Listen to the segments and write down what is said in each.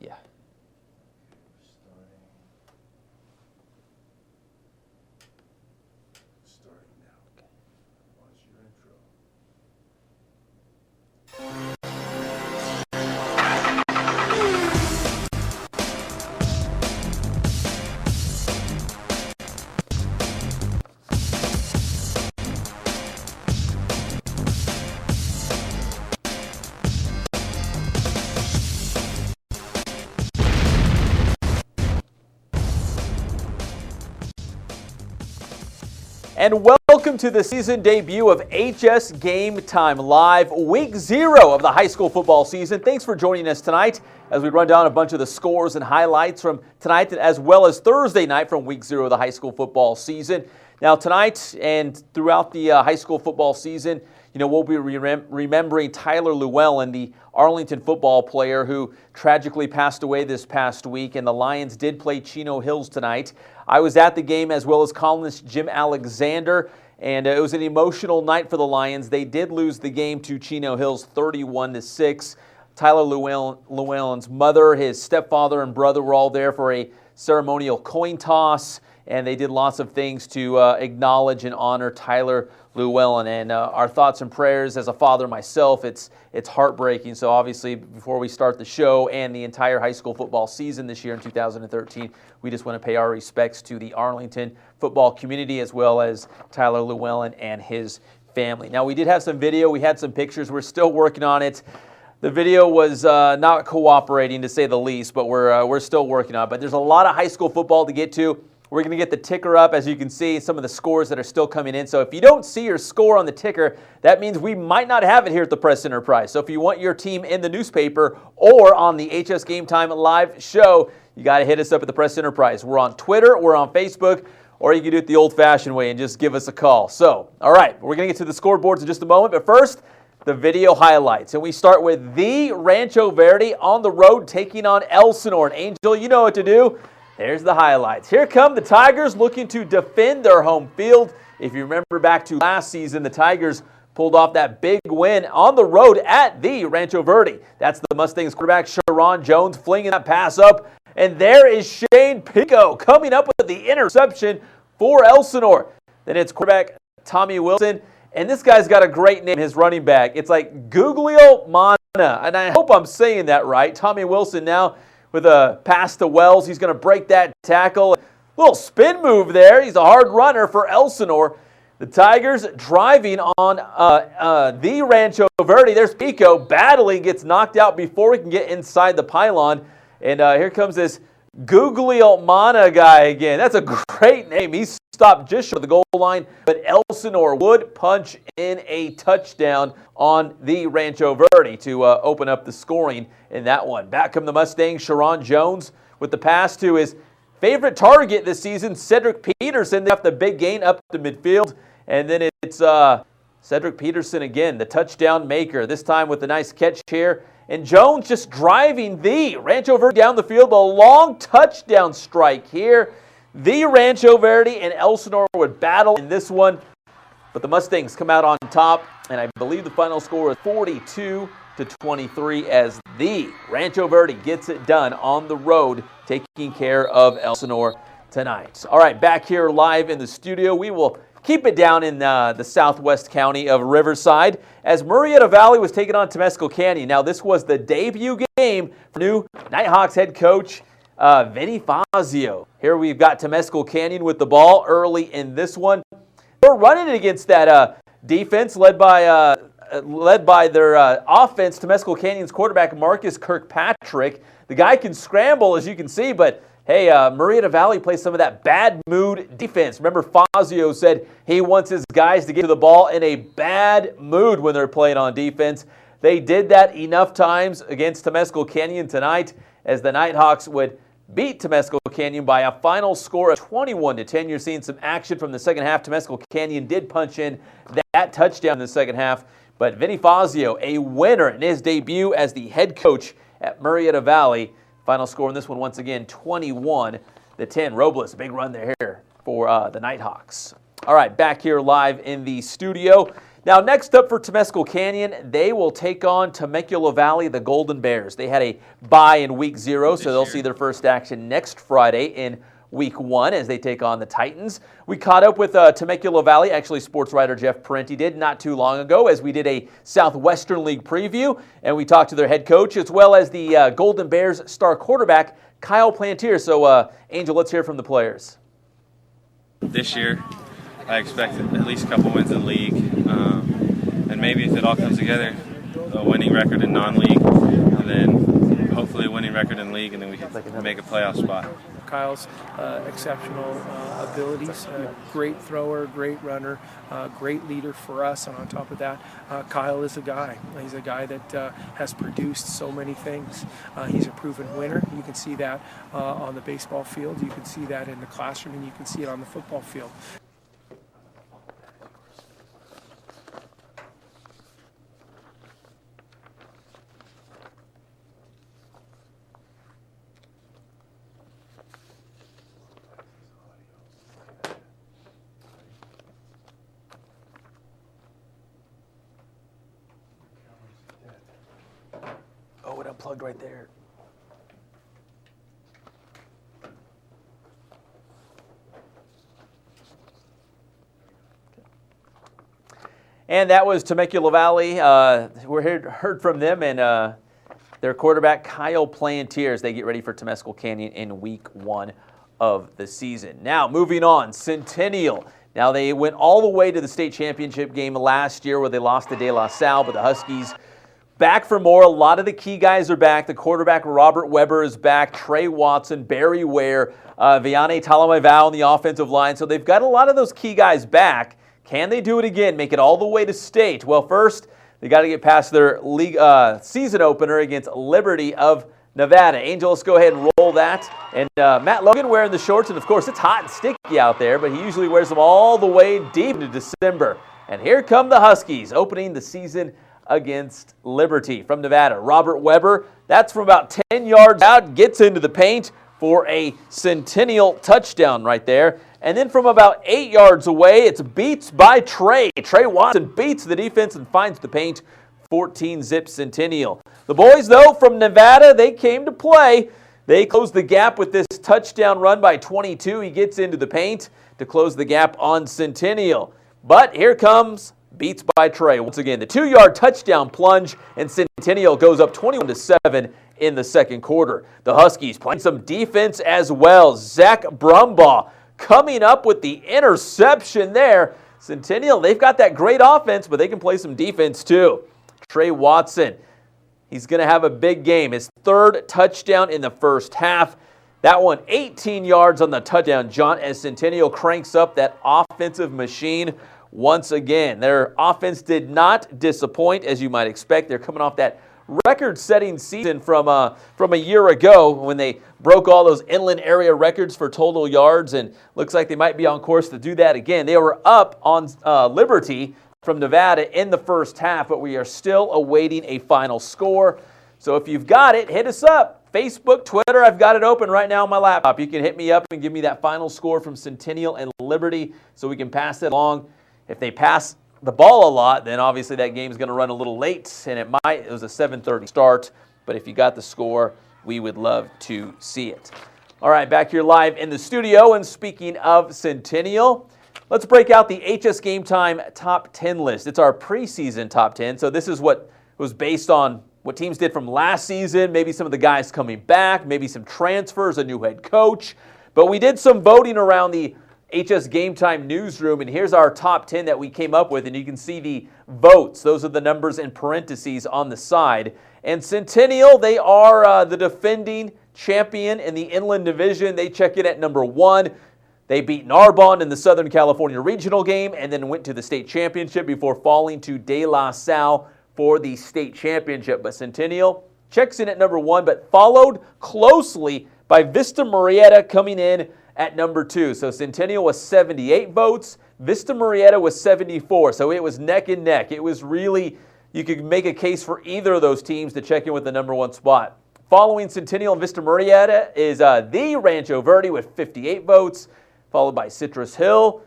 Yeah. Starting now. Okay. Watch your intro. And welcome to the season debut of HS Game Time Live, Week 0 of the high school football season. Thanks for joining us tonight as we run down a bunch of the scores and highlights from tonight as well as Thursday night from Week 0 of the high school football season. Now tonight and throughout the high school football season, we'll be remembering Tyler Llewellyn, the Arlington football player who tragically passed away this past week, and the Lions did play Chino Hills tonight. I was at the game as well as columnist Jim Alexander, and it was an emotional night for the Lions. They did lose the game to Chino Hills 31-6. Tyler Llewellyn's mother, his stepfather, and brother were all there for a ceremonial coin toss, and they did lots of things to acknowledge and honor Tyler Llewellyn. And our thoughts and prayers as a father myself, it's heartbreaking. So obviously, before we start the show and the entire high school football season this year in 2013, we just want to pay our respects to the Arlington football community as well as Tyler Llewellyn and his family. Now, we did have some video. We had some pictures. We're still working on it. The video was not cooperating, to say the least, but we're still working on it. But there's a lot of high school football to get to. We're going to get the ticker up, as you can see, some of the scores that are still coming in. So if you don't see your score on the ticker, that means we might not have it here at the Press Enterprise. So if you want your team in the newspaper or on the HS Game Time live show, you got to hit us up at the Press Enterprise. We're on Twitter, we're on Facebook, or you can do it the old-fashioned way and just give us a call. So, all right, we're going to get to the scoreboards in just a moment, but first, the video highlights. And we start with the Rancho Verde on the road taking on Elsinore. And Angel, you know what to do. There's the highlights. Here come the Tigers looking to defend their home field. If you remember back to last season, the Tigers pulled off that big win on the road at the Rancho Verde. That's the Mustangs quarterback, Sharon Jones, flinging that pass up. And there is Shane Pico coming up with the interception for Elsinore. Then it's quarterback Tommy Wilson. And this guy's got a great name, his running back. It's like Guglio Mana. And I hope I'm saying that right. Tommy Wilson now with a pass to Wells. He's going to break that tackle. Little spin move there. He's a hard runner for Elsinore. The Tigers driving on the Rancho Verde. There's Pico battling, gets knocked out before he can get inside the pylon. And here comes this Guglielmana guy again. That's a great name. He's stopped just short of the goal line, but Elsinore would punch in a touchdown on the Rancho Verde to open up the scoring in that one. Back come the Mustangs, Sharon Jones with the pass to his favorite target this season, Cedric Peterson. They have the big gain up to midfield, and then it's Cedric Peterson again, the touchdown maker, this time with a nice catch here. And Jones just driving the Rancho Verde down the field, a long touchdown strike here. The Rancho Verde and Elsinore would battle in this one, but the Mustangs come out on top, and I believe the final score is 42-23 as the Rancho Verde gets it done on the road, taking care of Elsinore tonight. All right, back here live in the studio, we will keep it down in the southwest county of Riverside as Murrieta Valley was taking on Temescal Canyon. Now, this was the debut game for new Nighthawks head coach Vinny Fazio. Here we've got Temescal Canyon with the ball early in this one. They're running it against that defense led by their offense, Temescal Canyon's quarterback Marcus Kirkpatrick. The guy can scramble, as you can see, but hey, Murrieta Valley plays some of that bad mood defense. Remember, Fazio said he wants his guys to get to the ball in a bad mood when they're playing on defense. They did that enough times against Temescal Canyon tonight as the Nighthawks would beat Temescal Canyon by a final score of 21-10. You're seeing some action from the second half. Temescal Canyon did punch in that touchdown in the second half, but Vinny Fazio, a winner in his debut as the head coach at Murrieta Valley. Final score in this one, once again, 21-10. Robles, a big run there for the Nighthawks. All right, back here live in the studio. Now, next up for Temescal Canyon, they will take on Temecula Valley, the Golden Bears. They had a bye in Week 0, so they'll see their first action next Friday in Week 1 as they take on the Titans. We caught up with Temecula Valley, actually sports writer Jeff Parenti did not too long ago, as we did a Southwestern League preview, and we talked to their head coach as well as the Golden Bears star quarterback, Kyle Plantier. So, Angel, let's hear from the players. This year, I expect at least a couple wins in the league, and maybe if it all comes together, a winning record in non-league, and then hopefully a winning record in league, and then we can make a playoff spot. Kyle's exceptional abilities, great thrower, great runner, great leader for us, and on top of that, Kyle is a guy. He's a guy that has produced so many things. He's a proven winner. You can see that on the baseball field, you can see that in the classroom, and you can see it on the football field. Oh, it unplugged right there. And that was Temecula Valley. We heard from them and their quarterback, Kyle Plantier, as they get ready for Temescal Canyon in Week 1 of the season. Now, moving on, Centennial. Now, they went all the way to the state championship game last year where they lost to De La Salle, but the Huskies back for more. A lot of the key guys are back. The quarterback, Robert Weber, is back. Trey Watson, Barry Ware, Vianney Talamavao on the offensive line. So they've got a lot of those key guys back. Can they do it again, make it all the way to state? Well, first, they got to get past their league season opener against Liberty of Nevada. Angel, let's go ahead and roll that. And Matt Logan wearing the shorts, and of course, it's hot and sticky out there, but he usually wears them all the way deep into December. And here come the Huskies, opening the season against Liberty from Nevada. Robert Weber, that's from about 10 yards out, gets into the paint for a Centennial touchdown right there. And then from about 8 yards away, it's beats by Trey. Trey Watson beats the defense and finds the paint. 14-zip Centennial. The boys, though, from Nevada, they came to play. They closed the gap with this touchdown run by 22. He gets into the paint to close the gap on Centennial. But here comes beats by Trey. Once again, the 2-yard touchdown plunge, and Centennial goes up 21-7 in the second quarter. The Huskies playing some defense as well. Zach Brumbaugh coming up with the interception there. Centennial, they've got that great offense, but they can play some defense too. Trey Watson, he's going to have a big game. His third touchdown in the first half. That one, 18 yards on the touchdown jaunt as Centennial cranks up that offensive machine once again. Their offense did not disappoint, as you might expect. They're coming off that record-setting season from a year ago when they broke all those inland area records for total yards, and looks like they might be on course to do that again. They were up on Liberty from Nevada in the first half, but we are still awaiting a final score. So if you've got it, hit us up. Facebook, Twitter, I've got it open right now on my laptop. You can hit me up and give me that final score from Centennial and Liberty so we can pass it along. If they pass the ball a lot, then obviously that game is going to run a little late, and it was a 7:30 start. But if you got the score, we would love to see it. All right, back here live in the studio, and speaking of Centennial, let's break out the HS Game Time Top 10 list. It's our preseason Top 10, so this is what was based on what teams did from last season, maybe some of the guys coming back, maybe some transfers, a new head coach. But we did some voting around the HS Game Time newsroom, and here's our top 10 that we came up with, and you can see the votes. Those are the numbers in parentheses on the side. And Centennial, they are the defending champion in the Inland Division. They check in at number 1. They beat Narbonne in the Southern California Regional game and then went to the state championship before falling to De La Salle for the state championship. But Centennial checks in at number 1, but followed closely by Vista Murrieta coming in at number 2. So Centennial was 78 votes. Vista Murrieta was 74. So it was neck and neck. It was really, you could make a case for either of those teams to check in with the number 1 spot. Following Centennial and Vista Murrieta is the Rancho Verde with 58 votes, followed by Citrus Hill,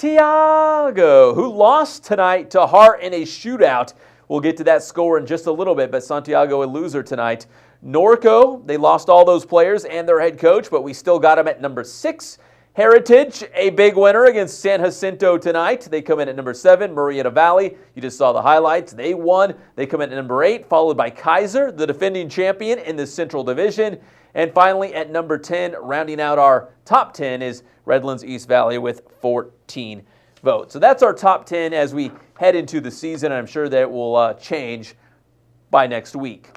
Santiago, who lost tonight to Hart in a shootout. We'll get to that score in just a little bit, but Santiago a loser tonight. Norco, they lost all those players and their head coach, but we still got them at number 6. Heritage, a big winner against San Jacinto tonight. They come in at number 7. Murrieta Valley, you just saw the highlights. They won. They come in at number 8, followed by Kaiser, the defending champion in the Central Division. And finally, at number 10, rounding out our top 10, is Redlands East Valley with 14 votes. So that's our top 10 as we head into the season, and I'm sure that will change by next week.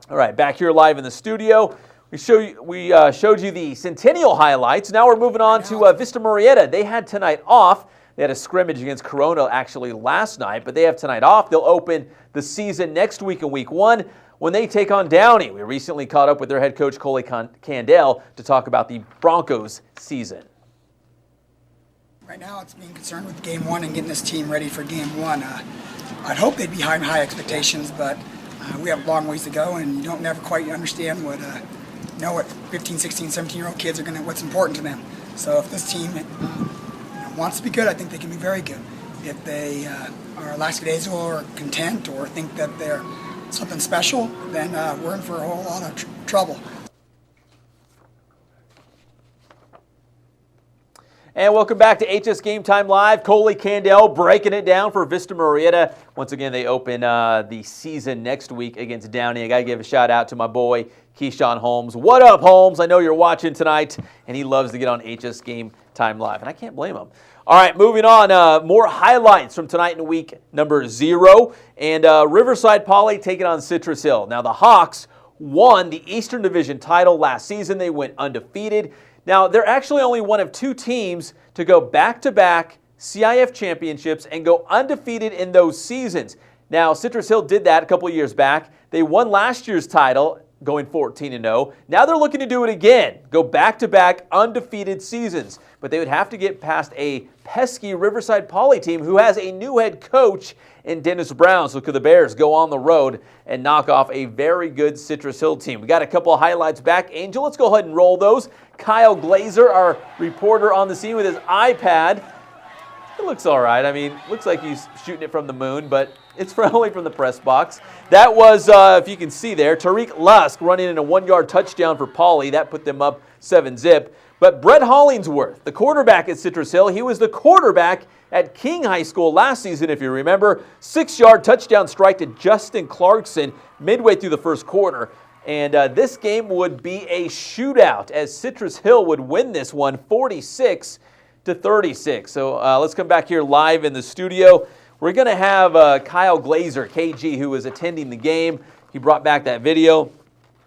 All right, back here live in the studio. We showed you the Centennial highlights. Now we're moving on to Vista Murrieta. They had tonight off. They had a scrimmage against Corona actually last night, but they have tonight off. They'll open the season next week in Week 1 when they take on Downey. We recently caught up with their head coach, Coley Candell, to talk about the Broncos season. Right now it's being concerned with Game 1 and getting this team ready for Game 1. I'd hope they'd be high expectations, but we have a long ways to go, and you don't never quite understand what 15, 16, 17-year-old kids are what's important to them. So if this team wants to be good, I think they can be very good. If they are lackadaisical or content or think that they're something special, then we're in for a whole lot of trouble. And welcome back to HS Game Time Live. Coley Candell breaking it down for Vista Murrieta. Once again, they open the season next week against Downey. I got to give a shout out to my boy, Keyshawn Holmes. What up, Holmes? I know you're watching tonight, and he loves to get on HS Game Time Live, and I can't blame him. All right, moving on. More highlights from tonight in week number 0. And Riverside Poly taking on Citrus Hill. Now, the Hawks won the Eastern Division title last season. They went undefeated. Now, they're actually only one of 2 teams to go back-to-back CIF championships and go undefeated in those seasons. Now, Citrus Hill did that a couple of years back. They won last year's title, going 14-0. Now they're looking to do it again, go back-to-back undefeated seasons. But they would have to get past a pesky Riverside Poly team who has a new head coach in Dennis Brown. So could the Bears go on the road and knock off a very good Citrus Hill team? We got a couple of highlights back. Angel, let's go ahead and roll those. Kyle Glazer, our reporter on the scene with his iPad. It looks all right. I mean, looks like he's shooting it from the moon, but it's only from the press box. That was, if you can see there, Tariq Lusk running in a 1-yard touchdown for Poly. That put them up 7-zip. But Brett Hollingsworth, the quarterback at Citrus Hill, he was the quarterback at King High School last season, if you remember. 6-yard touchdown strike to Justin Clarkson midway through the first quarter. And this game would be a shootout as Citrus Hill would win this one 46-36. So let's come back here live in the studio. We're going to have Kyle Glazer, KG, who was attending the game. He brought back that video.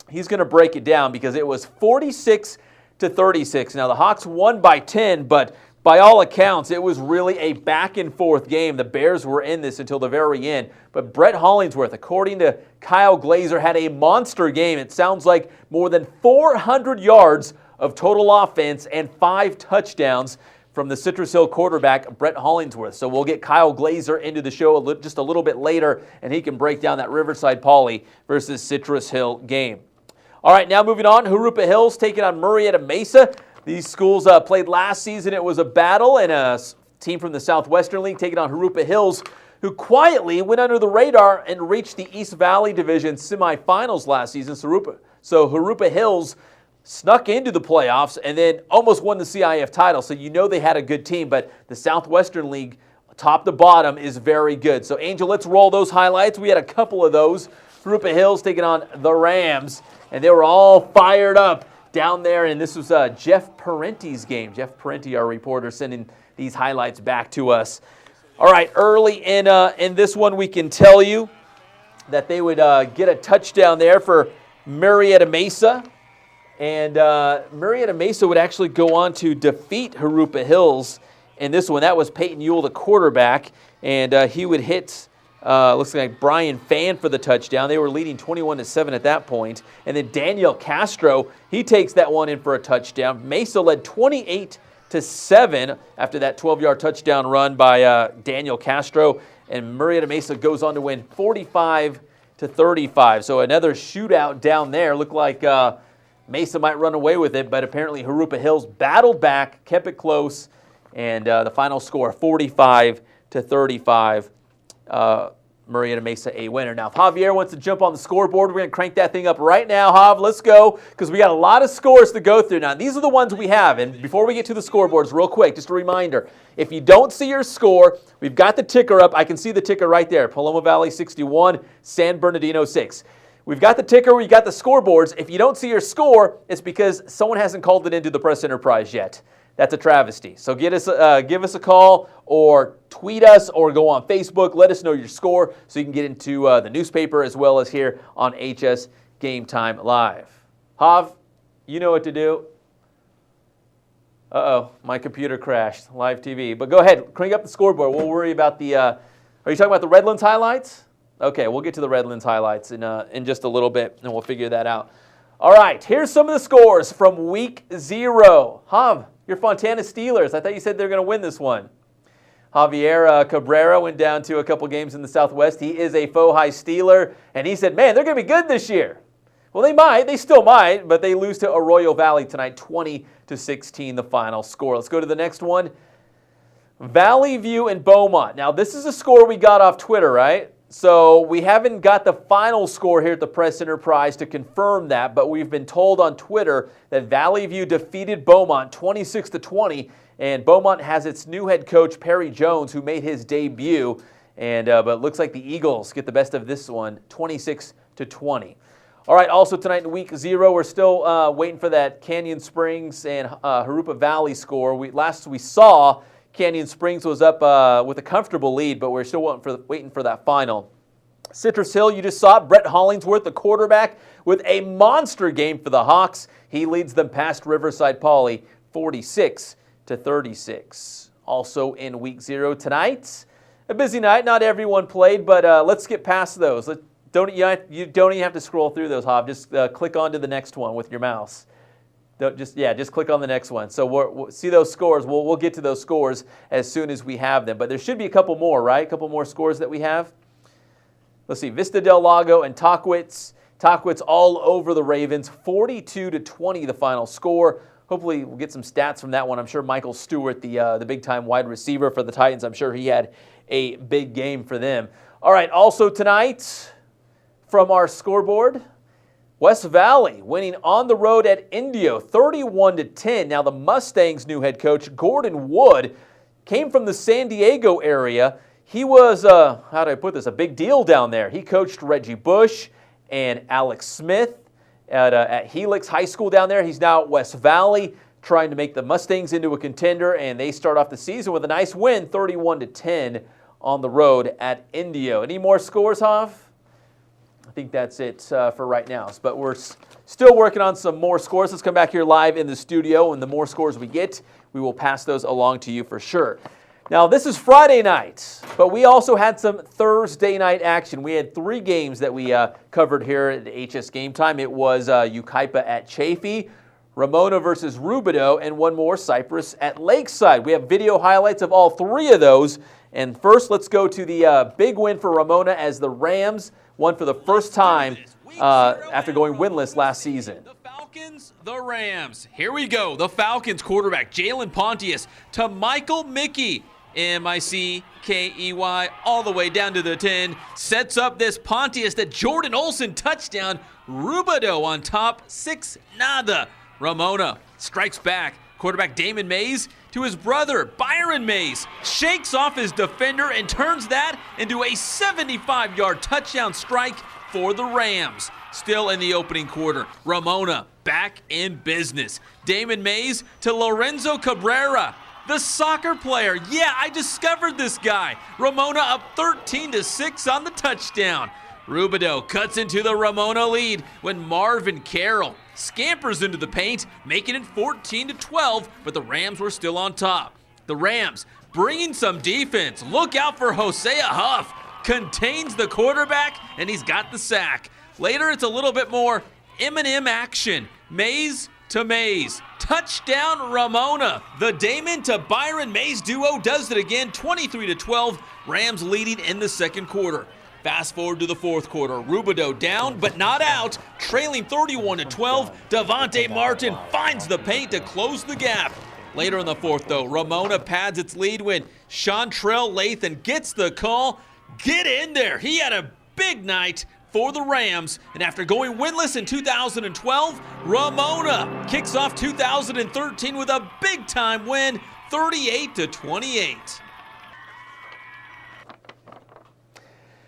He's going to break it down because it was 46-36. Now, the Hawks won by 10, but by all accounts, it was really a back-and-forth game. The Bears were in this until the very end. But Brett Hollingsworth, according to Kyle Glazer, had a monster game. It sounds like more than 400 yards of total offense and 5 touchdowns from the Citrus Hill quarterback, Brett Hollingsworth. So we'll get Kyle Glazer into the show just a little bit later, and he can break down that Riverside Poly versus Citrus Hill game. All right, now moving on, Jurupa Hills taking on Murrieta Mesa. These schools played last season. It was a battle, and a team from the Southwestern League taking on Jurupa Hills, who quietly went under the radar and reached the East Valley Division semifinals last season. So Jurupa Hills snuck into the playoffs and then almost won the CIF title. So you know they had a good team, but the Southwestern League, top to bottom, is very good. So Angel, let's roll those highlights. We had a couple of those. Jurupa Hills taking on the Rams, and they were all fired up down there, and this was Jeff Parenti's game. Jeff Parenti, our reporter, sending these highlights back to us. All right, early in this one, we can tell you that they would get a touchdown there for Murrieta Mesa, and Murrieta Mesa would actually go on to defeat Jurupa Hills in this one. That was Peyton Ewell, the quarterback, and he would hit looks like Brian Fan for the touchdown. They were leading 21-7 at that point. And then Daniel Castro, he takes that one in for a touchdown. Mesa led 28-7 after that 12-yard touchdown run by Daniel Castro. And Murrieta Mesa goes on to win 45-35. So another shootout down there. Looked like Mesa might run away with it, but apparently Jurupa Hills battled back, kept it close, And the final score, 45-35. Marietta Mesa a winner. Now, if Javier wants to jump on the scoreboard, we're going to crank that thing up right now. Jav, let's go, because we got a lot of scores to go through. Now, these are the ones we have, and before we get to the scoreboards, real quick, just a reminder, if you don't see your score, we've got the ticker up. I can see the ticker right there, Paloma Valley 61, San Bernardino 6. We've got the ticker, we've got the scoreboards. If you don't see your score, it's because someone hasn't called it into the Press Enterprise yet. That's a travesty. So give us a call or tweet us or go on Facebook. Let us know your score so you can get into the newspaper as well as here on HS Game Time Live. Hav, you know what to do. Uh-oh, my computer crashed, live TV. But go ahead, crank up the scoreboard. We'll worry about the, are you talking about the Redlands highlights? Okay, we'll get to the Redlands highlights in just a little bit, and we'll figure that out. All right, here's some of the scores from Week 0. Hav, your Fontana Steelers. I thought you said they're going to win this one. Javier Cabrera went down to a couple games in the Southwest. He is a Fohai Steeler, and he said, man, they're going to be good this year. Well, they still might, but they lose to Arroyo Valley tonight, 20-16, the final score. Let's go to the next one. Valley View and Beaumont. Now, this is a score we got off Twitter, right? So we haven't got the final score here at the Press Enterprise to confirm that, but we've been told on Twitter that Valley View defeated Beaumont 26-20, and Beaumont has its new head coach, Perry Jones, who made his debut, and but it looks like the Eagles get the best of this one, 26-20. All right, also tonight in Week 0, we're still waiting for that Canyon Springs and Jurupa Valley score. Last we saw, Canyon Springs was up with a comfortable lead, but we're still waiting for that final. Citrus Hill, you just saw it. Brett Hollingsworth, the quarterback, with a monster game for the Hawks. He leads them past Riverside Poly, 46-36. Also in Week 0 tonight, a busy night. Not everyone played, but let's get past those. You don't even have to scroll through those, Hob. Just click on to the next one with your mouse. Just click on the next one. So we'll see those scores. We'll get to those scores as soon as we have them. But there should be a couple more, right? A couple more scores that we have. Let's see. Vista Del Lago and Tockwitz. Tockwitz all over the Ravens. 42-20 the final score. Hopefully we'll get some stats from that one. I'm sure Michael Stewart, the big-time wide receiver for the Titans, I'm sure he had a big game for them. All right, also tonight from our scoreboard, West Valley winning on the road at Indio, 31-10. Now the Mustangs' new head coach, Gordon Wood, came from the San Diego area. He was, how do I put this, a big deal down there. He coached Reggie Bush and Alex Smith at Helix High School down there. He's now at West Valley trying to make the Mustangs into a contender, and they start off the season with a nice win, 31-10 on the road at Indio. Any more scores, Hoff? I think that's it for right now. But we're still working on some more scores. Let's come back here live in the studio, and the more scores we get, we will pass those along to you for sure. Now, this is Friday night, but we also had some Thursday night action. We had 3 games that we covered here at HS Game Time. It was Yucaipa at Chaffee, Ramona versus Rubidoux, and one more, Cypress at Lakeside. We have video highlights of all 3 of those. And first, let's go to the big win for Ramona as the Rams won for the first time after going winless last season. The Falcons, the Rams. Here we go. The Falcons quarterback, Jalen Pontius, to Michael Mickey. M-I-C-K-E-Y, all the way down to the 10. Sets up this Pontius to Jordan Olson touchdown. Rubidoux on top, 6-0. Ramona strikes back. Quarterback Damon Mays to his brother, Byron Mays, shakes off his defender and turns that into a 75-yard touchdown strike for the Rams. Still in the opening quarter, Ramona back in business. Damon Mays to Lorenzo Cabrera, the soccer player. Yeah, I discovered this guy. Ramona up 13-6 on the touchdown. Rubidoux cuts into the Ramona lead when Marvin Carroll scampers into the paint, making it 14-12, but the Rams were still on top. The Rams bringing some defense. Look out for Hosea Huff. Contains the quarterback, and he's got the sack. Later, it's a little bit more M&M action. Mays to Mays. Touchdown Ramona. The Damon to Byron Mays duo does it again, 23-12. Rams leading in the second quarter. Fast forward to the fourth quarter. Rubidoux down, but not out. Trailing 31-12. Devontae Martin finds the paint to close the gap. Later in the fourth, though, Ramona pads its lead when Chantrell Lathan gets the call. Get in there. He had a big night for the Rams, and after going winless in 2012, Ramona kicks off 2013 with a big-time win, 38-28.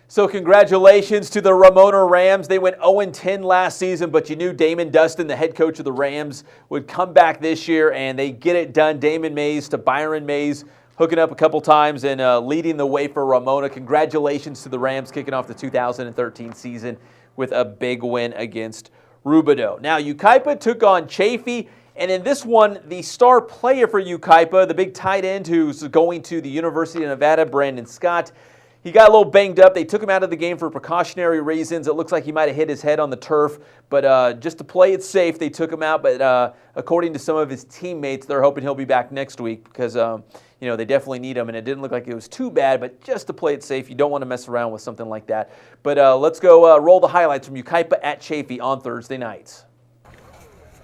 So congratulations to the Ramona Rams. They went 0-10 last season, but you knew Damon Dustin, the head coach of the Rams, would come back this year, and they get it done. Damon Mays to Byron Mays, hooking up a couple times and leading the way for Ramona. Congratulations to the Rams kicking off the 2013 season with a big win against Rubidoux. Now, Yucaipa took on Chaffee, and in this one, the star player for Yucaipa, the big tight end who's going to the University of Nevada, Brandon Scott, he got a little banged up. They took him out of the game for precautionary reasons. It looks like he might have hit his head on the turf, but just to play it safe, they took him out. But according to some of his teammates, they're hoping he'll be back next week because they definitely need him, and it didn't look like it was too bad, but just to play it safe, you don't want to mess around with something like that. But let's go roll the highlights from Yucaipa at Chaffee on Thursday nights.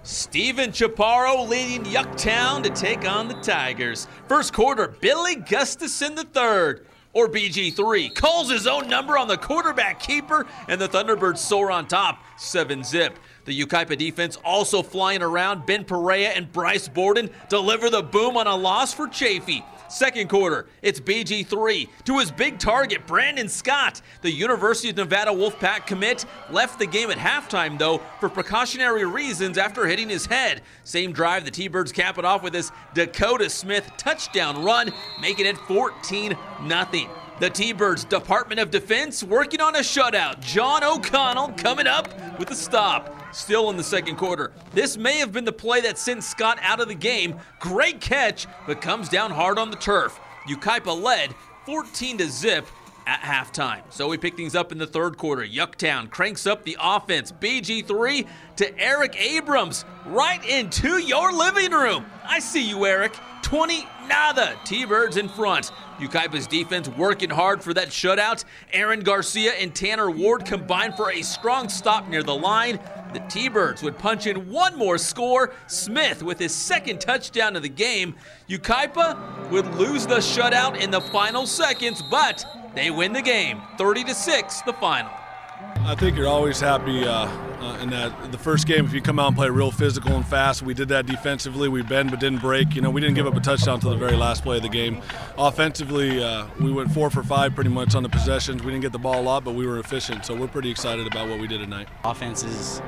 Steven Chaparro leading Yucktown to take on the Tigers. First quarter, Billy Gustafson III, or BG3, calls his own number on the quarterback keeper, and the Thunderbirds soar on top, 7-0. The Yucaipa defense also flying around. Ben Perea and Bryce Borden deliver the boom on a loss for Chaffee. Second quarter, it's BG3 to his big target, Brandon Scott. The University of Nevada Wolfpack commit left the game at halftime, though, for precautionary reasons after hitting his head. Same drive, the T-Birds cap it off with this Dakota Smith touchdown run, making it 14-0. The T-Birds Department of Defense working on a shutout. John O'Connell coming up with a stop. Still in the second quarter. This may have been the play that sent Scott out of the game. Great catch, but comes down hard on the turf. Yucaipa led 14-0 at halftime. So we pick things up in the third quarter. Yucktown cranks up the offense. BG3 to Eric Abrams, right into your living room. I see you, Eric. 20-0. T-Birds in front. Yucaipa's defense working hard for that shutout. Aaron Garcia and Tanner Ward combined for a strong stop near the line. The T-Birds would punch in one more score. Smith with his second touchdown of the game. Yucaipa would lose the shutout in the final seconds, but they win the game. 30-6, the final. I think you're always happy in that the first game, if you come out and play real physical and fast. We did that defensively. We bend but didn't break. We didn't give up a touchdown until the very last play of the game. Offensively, we went 4 for 5 pretty much on the possessions. We didn't get the ball a lot, but we were efficient. So we're pretty excited about what we did tonight. Offense is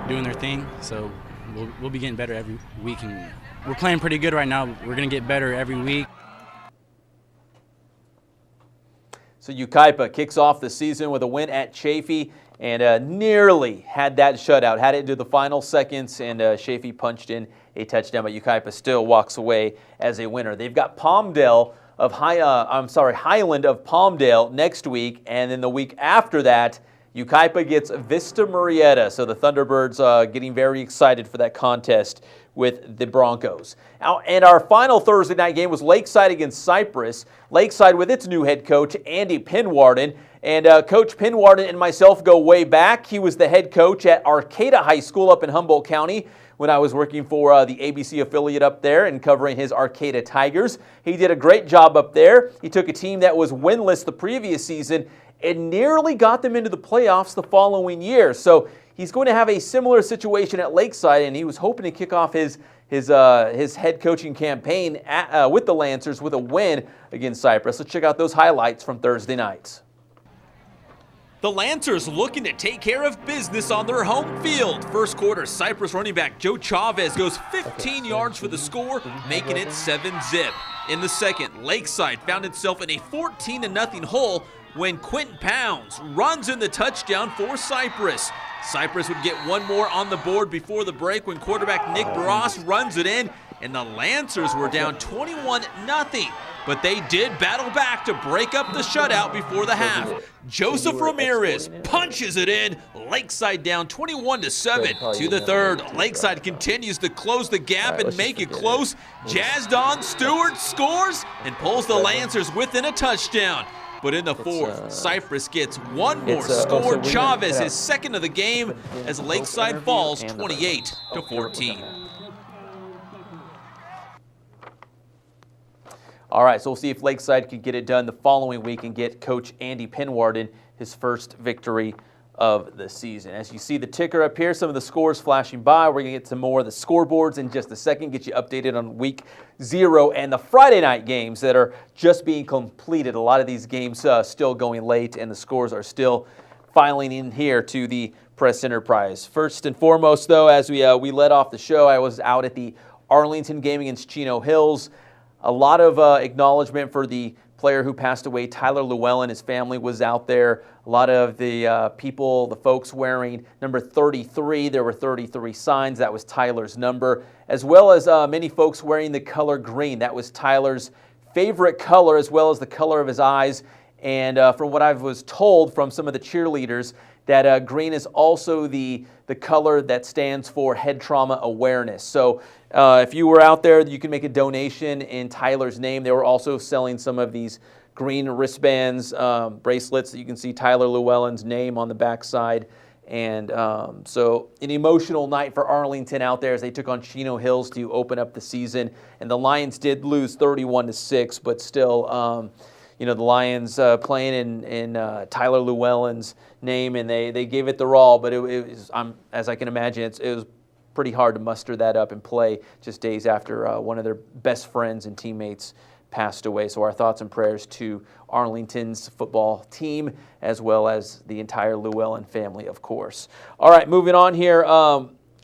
doing their thing, so we'll be getting better every week. And we're playing pretty good right now. We're going to get better every week. So Yucaipa kicks off the season with a win at Chaffee and nearly had that shutout, had it into the final seconds, and Chaffee punched in a touchdown, but Yucaipa still walks away as a winner. They've got Highland of Palmdale next week, and then the week after that, Yucaipa gets Vista Murrieta. So the Thunderbirds getting very excited for that contest with the Broncos. And our final Thursday night game was Lakeside against Cypress. Lakeside with its new head coach, Andy Pinwarden. And Coach Pinwarden and myself go way back. He was the head coach at Arcata High School up in Humboldt County when I was working for the ABC affiliate up there and covering his Arcata Tigers. He did a great job up there. He took a team that was winless the previous season and nearly got them into the playoffs the following year. So he's going to have a similar situation at Lakeside, and he was hoping to kick off his head coaching campaign with the Lancers with a win against Cypress. Let's check out those highlights from Thursday nights. The Lancers looking to take care of business on their home field. First quarter, Cypress running back Joe Chavez goes 15 yards for the score, making it 7-0. In the second, Lakeside found itself in a 14-0 hole when Quentin Pounds runs in the touchdown for Cypress. Cypress would get one more on the board before the break when quarterback Nick Bross runs it in, and the Lancers were down 21-0. But they did battle back to break up the shutout before the half. Joseph Ramirez punches it in. Lakeside down 21-7 to the third. Lakeside continues to close the gap and make it close. Jazdon Stewart scores and pulls the Lancers within a touchdown. But in the fourth, Cypress gets one more score. Chavez, his second of the game, as Lakeside falls 28-14. All right, so we'll see if Lakeside can get it done the following week and get Coach Andy Penwarden his first victory of the season. As you see the ticker up here, some of the scores flashing by. We're going to get some more of the scoreboards in just a second, get you updated on Week 0 and the Friday night games that are just being completed. A lot of these games still going late, and the scores are still filing in here to the Press Enterprise. First and foremost, though, as we led off the show, I was out at the Arlington game against Chino Hills. A lot of acknowledgement for the player who passed away, Tyler Llewellyn. His family was out there. A lot of the people, the folks wearing number 33. There were 33 signs. That was Tyler's number, as well as many folks wearing the color green. That was Tyler's favorite color, as well as the color of his eyes. And from what I was told from some of the cheerleaders, that green is also the color that stands for head trauma awareness. So if you were out there, you can make a donation in Tyler's name. They were also selling some of these green wristbands, bracelets that you can see Tyler Llewellyn's name on the backside. And so an emotional night for Arlington out there as they took on Chino Hills to open up the season. And the Lions did lose 31-6, but still, the Lions playing in Tyler Llewellyn's name, and they gave it their all. But it was, as I can imagine, it was pretty hard to muster that up and play just days after one of their best friends and teammates passed away. So our thoughts and prayers to Arlington's football team, as well as the entire Llewellyn family, of course. All right, moving on here.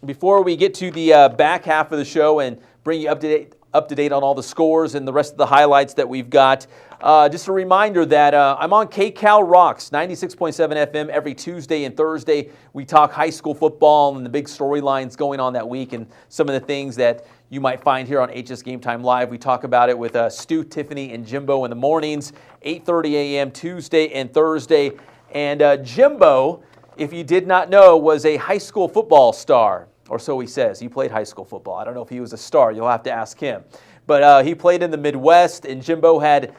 Before we get to the back half of the show and bring you up to date on all the scores and the rest of the highlights that we've got, just a reminder that I'm on KCal Rocks, 96.7 FM every Tuesday and Thursday. We talk high school football and the big storylines going on that week and some of the things that you might find here on HS Game Time Live. We talk about it with Stu, Tiffany, and Jimbo in the mornings, 8:30 a.m. Tuesday and Thursday. And Jimbo, if you did not know, was a high school football star, or so he says. He played high school football. I don't know if he was a star. You'll have to ask him. But he played in the Midwest, and Jimbo had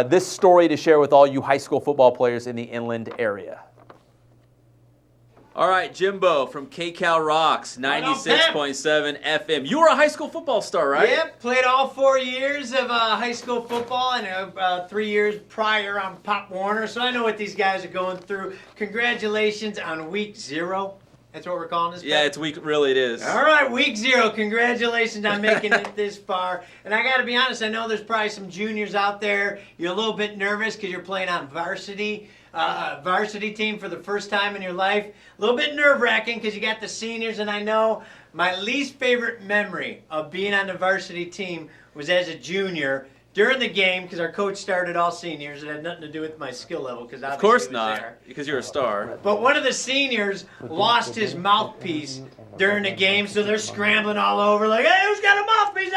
this story to share with all you high school football players in the inland area. All right, Jimbo from KCal Rocks, 96.7 FM. You were a high school football star, right? Yep, played all 4 years of high school football and 3 years prior on Pop Warner, so I know what these guys are going through. Congratulations on Week 0. That's what we're calling this? Yeah, really it is. All right, Week 0. Congratulations on making it this far. And I got to be honest, I know there's probably some juniors out there. You're a little bit nervous because you're playing on varsity team for the first time in your life. A little bit nerve-wracking because you got the seniors, and I know my least favorite memory of being on the varsity team was as a junior during the game, because our coach started all seniors. It had nothing to do with my skill level, because obviously of course it was not, there. because you're a star. But one of the seniors lost his mouthpiece during the game, so they're scrambling all over like, hey, who's got a mouthpiece?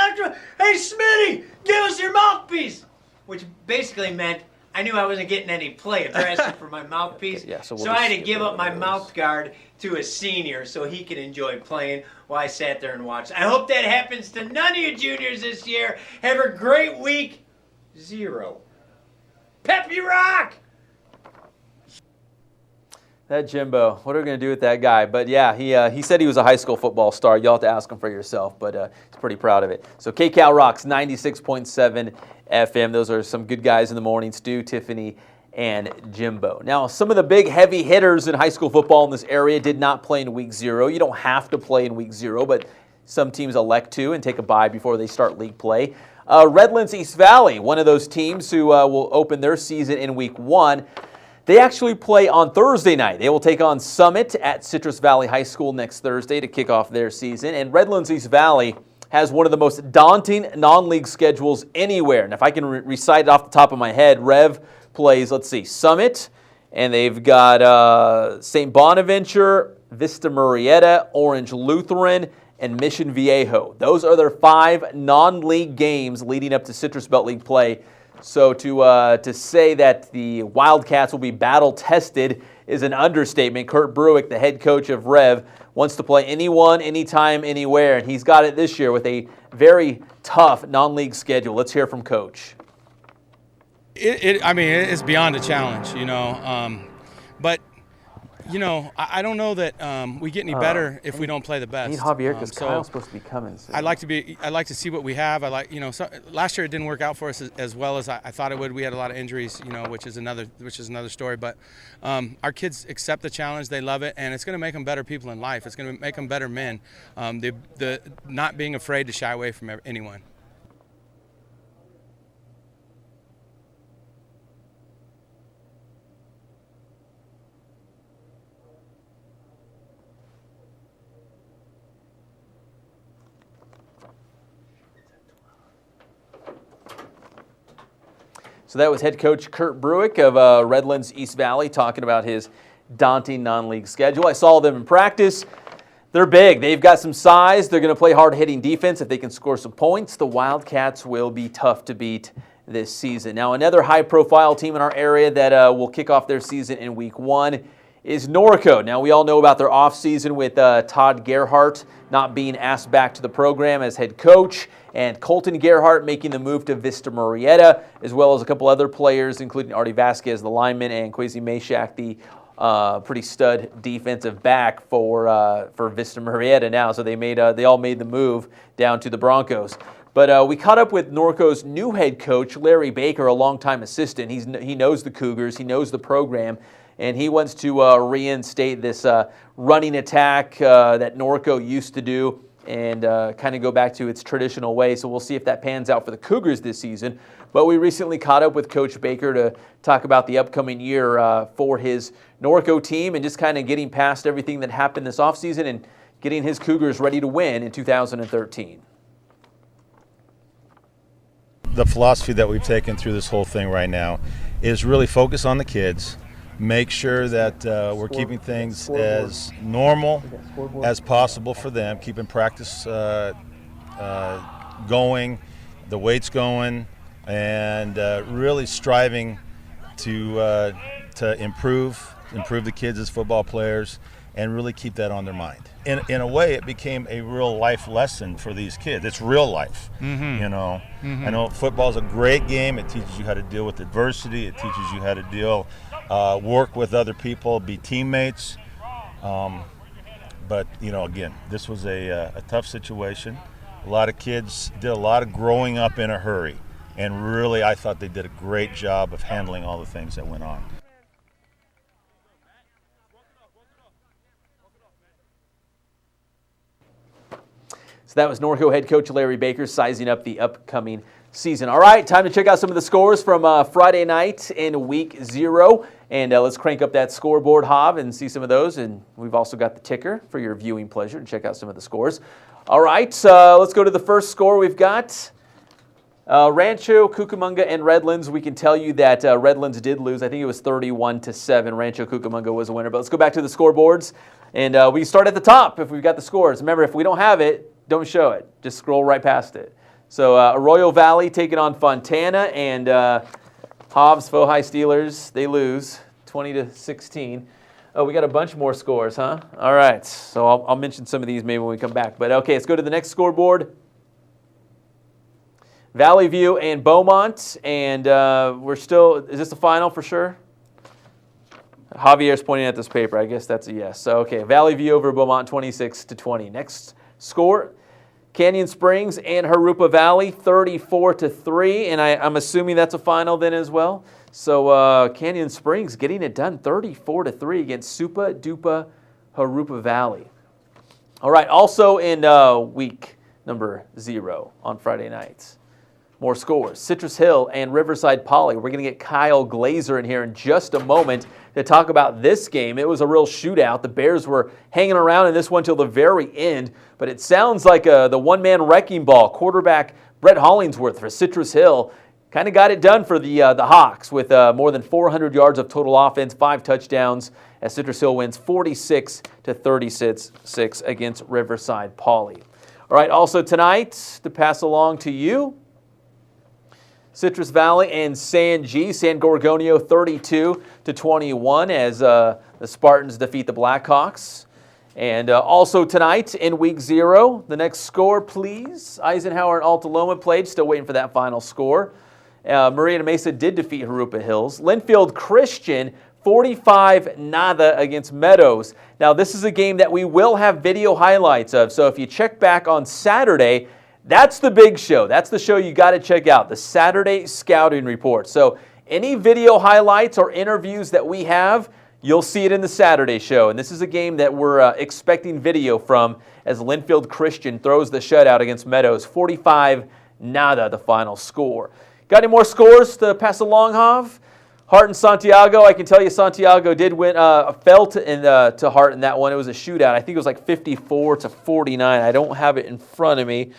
Hey, Smitty, give us your mouthpiece! Which basically meant I knew I wasn't getting any play if they're asking for my mouthpiece. Okay, yeah, so I had to give up my mouth guard to a senior so he could enjoy playing while I sat there and watched. I hope that happens to none of you juniors this year. Have a great Week 0. Peppy Rock! That Jimbo, what are we going to do with that guy? But yeah, he said he was a high school football star. You'll have to ask him for yourself, but he's pretty proud of it. So KCal Rocks, 96.7 FM. Those are some good guys in the morning, Stu, Tiffany, and Jimbo. Now, some of the big heavy hitters in high school football in this area did not play in Week 0. You don't have to play in Week 0, but some teams elect to and take a bye before they start league play. Redlands East Valley, one of those teams who will open their season in Week 1. They actually play on Thursday night. They will take on Summit at Citrus Valley High School next Thursday to kick off their season. And Redlands East Valley has one of the most daunting non-league schedules anywhere. And if I can recite it off the top of my head, Rev plays, Summit, and they've got St. Bonaventure, Vista Murrieta, Orange Lutheran, and Mission Viejo. Those are their 5 non-league games leading up to Citrus Belt League play. So to say that the Wildcats will be battle-tested is an understatement. Kurt Bruick, the head coach of Rev, wants to play anyone, anytime, anywhere, and he's got it this year with a very tough non-league schedule. Let's hear from Coach. It's beyond a challenge, but You know, I don't know that we get any better if we don't play the best. I need Javier because So Kyle's supposed to be coming soon. I'd like to see what we have. Last year it didn't work out for us as well as I thought it would. We had a lot of injuries, which is another story. But our kids accept the challenge, they love it, and it's going to make them better people in life. It's going to make them better men. The not being afraid to shy away from anyone. So that was head coach Kurt Bruick of Redlands East Valley talking about his daunting non-league schedule. I saw them in practice. They're big. They've got some size. They're going to play hard-hitting defense. If they can score some points, the Wildcats will be tough to beat this season. Now, another high-profile team in our area that will kick off their season in Week 1 is Norco. Now, we all know about their offseason with Todd Gerhardt not being asked back to the program as head coach, and Colton Gerhardt making the move to Vista Marietta, as well as a couple other players, including Artie Vasquez, the lineman, and Kwesi Meshack, the pretty stud defensive back for Vista Marietta now. So they all made the move down to the Broncos. But we caught up with Norco's new head coach, Larry Baker, a longtime assistant. He knows the Cougars. He knows the program. And he wants to reinstate this running attack that Norco used to do and kind of go back to its traditional way. So we'll see if that pans out for the Cougars this season. But we recently caught up with Coach Baker to talk about the upcoming year for his Norco team and just kind of getting past everything that happened this offseason and getting his Cougars ready to win in 2013. The philosophy that we've taken through this whole thing right now is really focus on the kids, make sure that we're keeping things as normal as possible for them, keeping practice going, the weights going, and really striving to improve the kids as football players and really keep that on their mind. In a way, it became a real life lesson for these kids. It's real life, I know football's a great game. It teaches you how to deal with adversity. It teaches you how to work with other people, be teammates. But, again, this was a tough situation. A lot of kids did a lot of growing up in a hurry. And really, I thought they did a great job of handling all the things that went on. So that was Norco head coach Larry Baker sizing up the upcoming season. All right, time to check out some of the scores from Friday night in Week 0. And let's crank up that scoreboard, Hav, and see some of those. And we've also got the ticker for your viewing pleasure to check out some of the scores. All right, let's go to the first score we've got. Rancho Cucamonga and Redlands. We can tell you that Redlands did lose. I think it was 31-7. Rancho Cucamonga was a winner. But let's go back to the scoreboards. And we start at the top if we've got the scores. Remember, if we don't have it, don't show it. Just scroll right past it. So Arroyo Valley taking on Fontana, and Hobbs, Fohai Steelers, they lose 20-16. Oh, we got a bunch more scores, huh? All right. So I'll mention some of these maybe when we come back. But okay, let's go to the next scoreboard. Valley View and Beaumont, and we're still, is this the final for sure? Javier's pointing at this paper. I guess that's a yes. So, okay, Valley View over Beaumont 26-20. Next score, Canyon Springs and Jurupa Valley 34-3, and I'm assuming that's a final then as well. So Canyon Springs getting it done 34-3 against Supa Dupa Jurupa Valley. All right, also in week number 0 on Friday nights. More scores. Citrus Hill and Riverside Poly. We're going to get Kyle Glazer in here in just a moment to talk about this game. It was a real shootout. The Bears were hanging around in this one till the very end, but it sounds like the one-man wrecking ball. Quarterback Brett Hollingsworth for Citrus Hill kind of got it done for the Hawks with more than 400 yards of total offense, 5 touchdowns, as Citrus Hill wins 46-36 against Riverside Poly. All right, also tonight, to pass along to you, Citrus Valley and San Gorgonio 32-21 as the Spartans defeat the Blackhawks. And also tonight in Week 0, the next score, please. Eisenhower and Alta Loma played, still waiting for that final score. Marietta Mesa did defeat Jurupa Hills. Linfield Christian 45-0 against Meadows. Now, this is a game that we will have video highlights of, so if you check back on Saturday, that's the big show. That's the show you got to check out, the Saturday Scouting Report. So any video highlights or interviews that we have, you'll see it in the Saturday show. And this is a game that we're expecting video from as Linfield Christian throws the shutout against Meadows. 45-0, the final score. Got any more scores to pass along, Hav? Hart and Santiago, I can tell you Santiago did win, fell to Hart in that one. It was a shootout. I think it was like 54-49. I don't have it in front of me,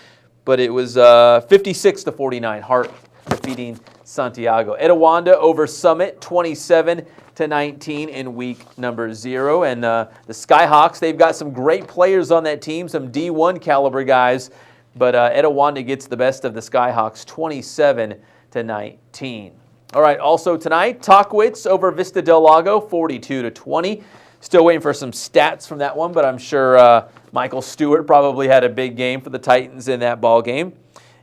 but it was 56-49. Hart defeating Santiago. Etiwanda over Summit, 27-19 in week number 0. And the Skyhawks, they've got some great players on that team, some D1 caliber guys, but Etiwanda gets the best of the Skyhawks, 27-19. All right, also tonight, Tockwitz over Vista Del Lago, 42-20. Still waiting for some stats from that one, but I'm sure Michael Stewart probably had a big game for the Titans in that ball game.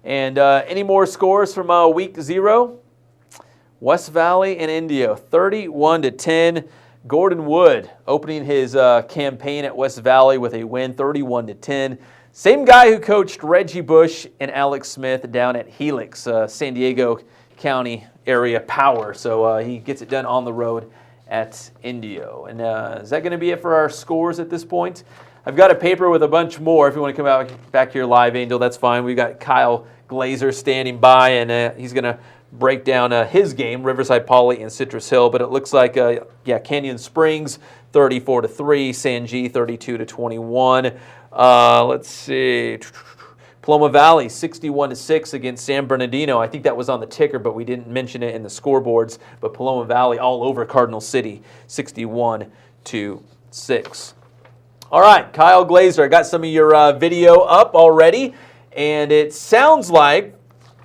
And any more scores from week 0? West Valley and Indio, 31-10. Gordon Wood opening his campaign at West Valley with a win, 31-10. Same guy who coached Reggie Bush and Alex Smith down at Helix, San Diego County area power. So he gets it done on the road at Indio. And is that going to be it for our scores at this point? I've got a paper with a bunch more. If you want to come out back here live, Angel, that's fine. We've got Kyle Glazer standing by, and he's going to break down his game, Riverside Poly and Citrus Hill. But it looks like, Canyon Springs, 34-3, San G, 32-21. Let's see. Paloma Valley, 61-6 against San Bernardino. I think that was on the ticker, but we didn't mention it in the scoreboards. But Paloma Valley all over Cardinal City, 61-6. All right, Kyle Glazer, I got some of your video up already, and it sounds like,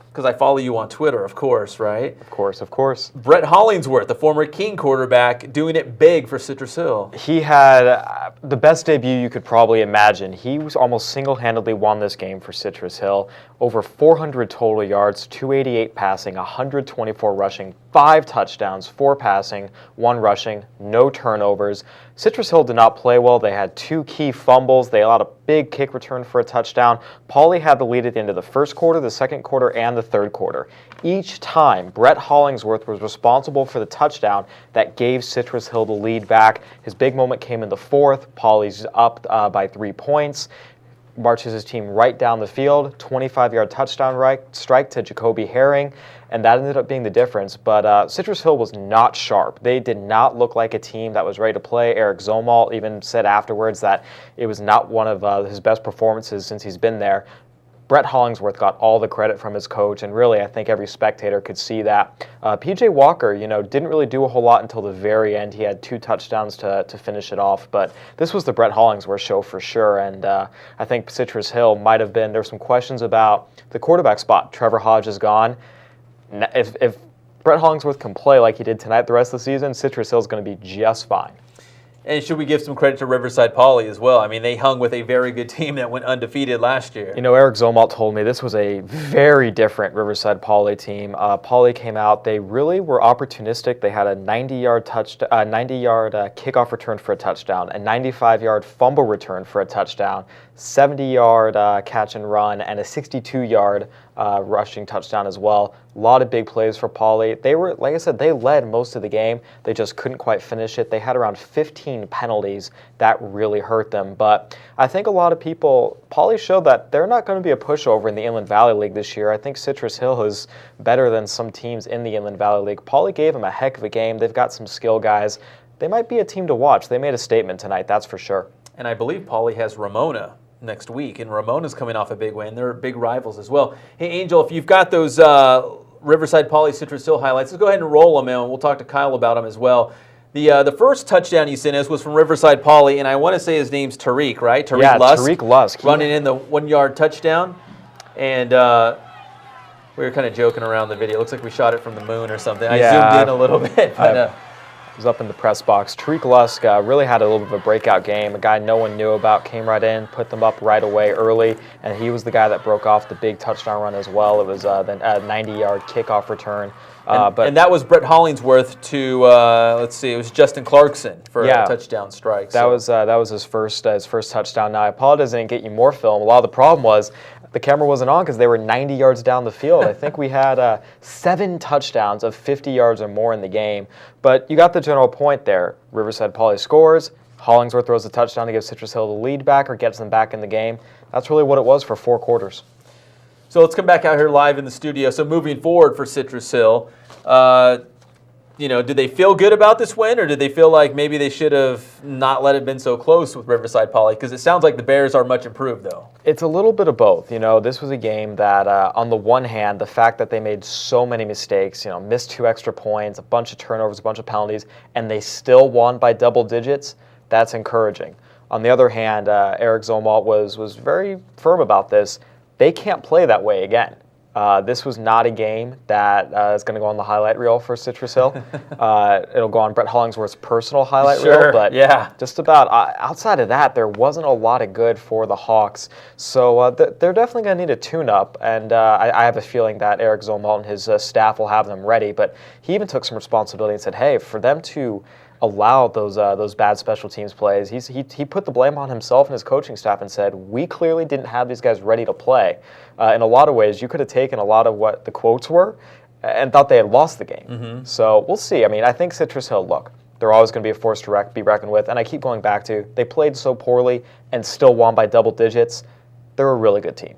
because I follow you on Twitter, of course, right? Of course. Brett Hollingsworth, the former King quarterback, doing it big for Citrus Hill. He had the best debut you could probably imagine. He was almost single-handedly won this game for Citrus Hill. Over 400 total yards, 288 passing, 124 rushing, 5 touchdowns, 4 passing, 1 rushing, no turnovers. Citrus Hill did not play well. They had 2 key fumbles. They allowed a big kick return for a touchdown. Pauley had the lead at the end of the first quarter, the second quarter, and the third quarter. Each time, Brett Hollingsworth was responsible for the touchdown that gave Citrus Hill the lead back. His big moment came in the fourth. Pauley's up by 3 points. Marches his team right down the field, 25-yard touchdown strike to Jacoby Herring, and that ended up being the difference. But Citrus Hill was not sharp. They did not look like a team that was ready to play. Eric Zomalt even said afterwards that it was not one of his best performances since he's been there. Brett Hollingsworth got all the credit from his coach, and really I think every spectator could see that. P.J. Walker, didn't really do a whole lot until the very end. He had 2 touchdowns to finish it off, but this was the Brett Hollingsworth show for sure, and I think Citrus Hill might have been, there's some questions about the quarterback spot. Trevor Hodge is gone. If Brett Hollingsworth can play like he did tonight the rest of the season, Citrus Hill is going to be just fine. And should we give some credit to Riverside Poly as well? I mean, they hung with a very good team that went undefeated last year. Eric Zomalt told me this was a very different Riverside Poly team. Poly came out, they really were opportunistic. They had a 90-yard kickoff return for a touchdown, a 95-yard fumble return for a touchdown, 70-yard catch and run, and a 62-yard rushing touchdown as well. A lot of big plays for Poly. They were, like I said, they led most of the game. They just couldn't quite finish it. They had around 15 penalties. That really hurt them. But I think a lot of people, Poly showed that they're not going to be a pushover in the Inland Valley League this year. I think Citrus Hill is better than some teams in the Inland Valley League. Poly gave them a heck of a game. They've got some skill guys. They might be a team to watch. They made a statement tonight, that's for sure. And I believe Poly has Ramona next week, and Ramona's coming off a big win. They're big rivals as well. Hey, Angel, if you've got those Riverside Poly Citrus Hill highlights, let's go ahead and roll them, and we'll talk to Kyle about them as well. The first touchdown you sent us was from Riverside Poly, and I want to say his name's Tariq, right? Tariq Lusk. Running in the 1-yard touchdown. And we were kind of joking around the video. It looks like we shot it from the moon or something. I zoomed in a little bit. But, was up in the press box. Tariq Lusk really had a little bit of a breakout game. A guy no one knew about came right in, put them up right away early, and he was the guy that broke off the big touchdown run as well. It was a 90-yard kickoff return. And that was Brett Hollingsworth to let's see, it was Justin Clarkson for a touchdown strike. That was his first touchdown. Now I apologize I didn't get you more film. A lot of the problem was the camera wasn't on because they were 90 yards down the field. I think we had 7 touchdowns of 50 yards or more in the game. But you got the general point there. Riverside Poly scores. Hollingsworth throws a touchdown to give Citrus Hill the lead back or gets them back in the game. That's really what it was for 4 quarters. So let's come back out here live in the studio. So moving forward for Citrus Hill, did they feel good about this win, or did they feel like maybe they should have not let it been so close with Riverside Poly? Because it sounds like the Bears are much improved, though. It's a little bit of both. This was a game that, on the one hand, the fact that they made so many mistakes, missed 2 extra points, a bunch of turnovers, a bunch of penalties, and they still won by double digits, that's encouraging. On the other hand, Eric Zomalt was very firm about this. They can't play that way again. This was not a game that is going to go on the highlight reel for Citrus Hill. It'll go on Brett Hollingsworth's personal highlight reel. But just about outside of that, there wasn't a lot of good for the Hawks. So they're definitely going to need a tune-up. And I have a feeling that Eric Zomalt and his staff will have them ready. But he even took some responsibility and said, hey, for them to allow those bad special teams plays, he put the blame on himself and his coaching staff and said, we clearly didn't have these guys ready to play. In a lot of ways, you could have taken a lot of what the quotes were and thought they had lost the game. Mm-hmm. So we'll see. I mean, I think Citrus Hill, look, they're always going to be a force to be reckoned with. And I keep going back to, they played so poorly and still won by double digits. They're a really good team.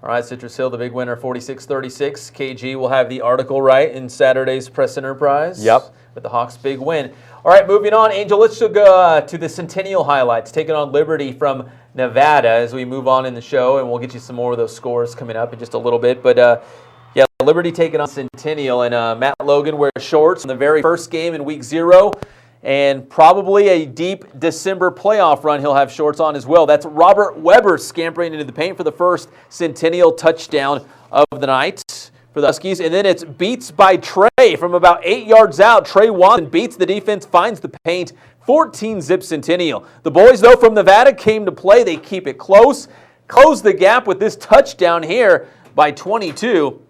All right, Citrus Hill, the big winner, 46-36. KG will have the article right in Saturday's Press Enterprise. Yep. With the Hawks' big win. All right, moving on. Angel, let's go to the Centennial highlights, taking on Liberty from Nevada as we move on in the show, and we'll get you some more of those scores coming up in just a little bit. But, Liberty taking on Centennial, and Matt Logan wears shorts in the very first game in Week 0, and probably a deep December playoff run he'll have shorts on as well. That's Robert Weber scampering into the paint for the first Centennial touchdown of the night for the Huskies. And then it's beats by Trey from about 8 yards out. Trey Watson beats the defense, finds the paint, 14-zip Centennial. The boys, though, from Nevada came to play. They keep it close, close the gap with this touchdown here by 22.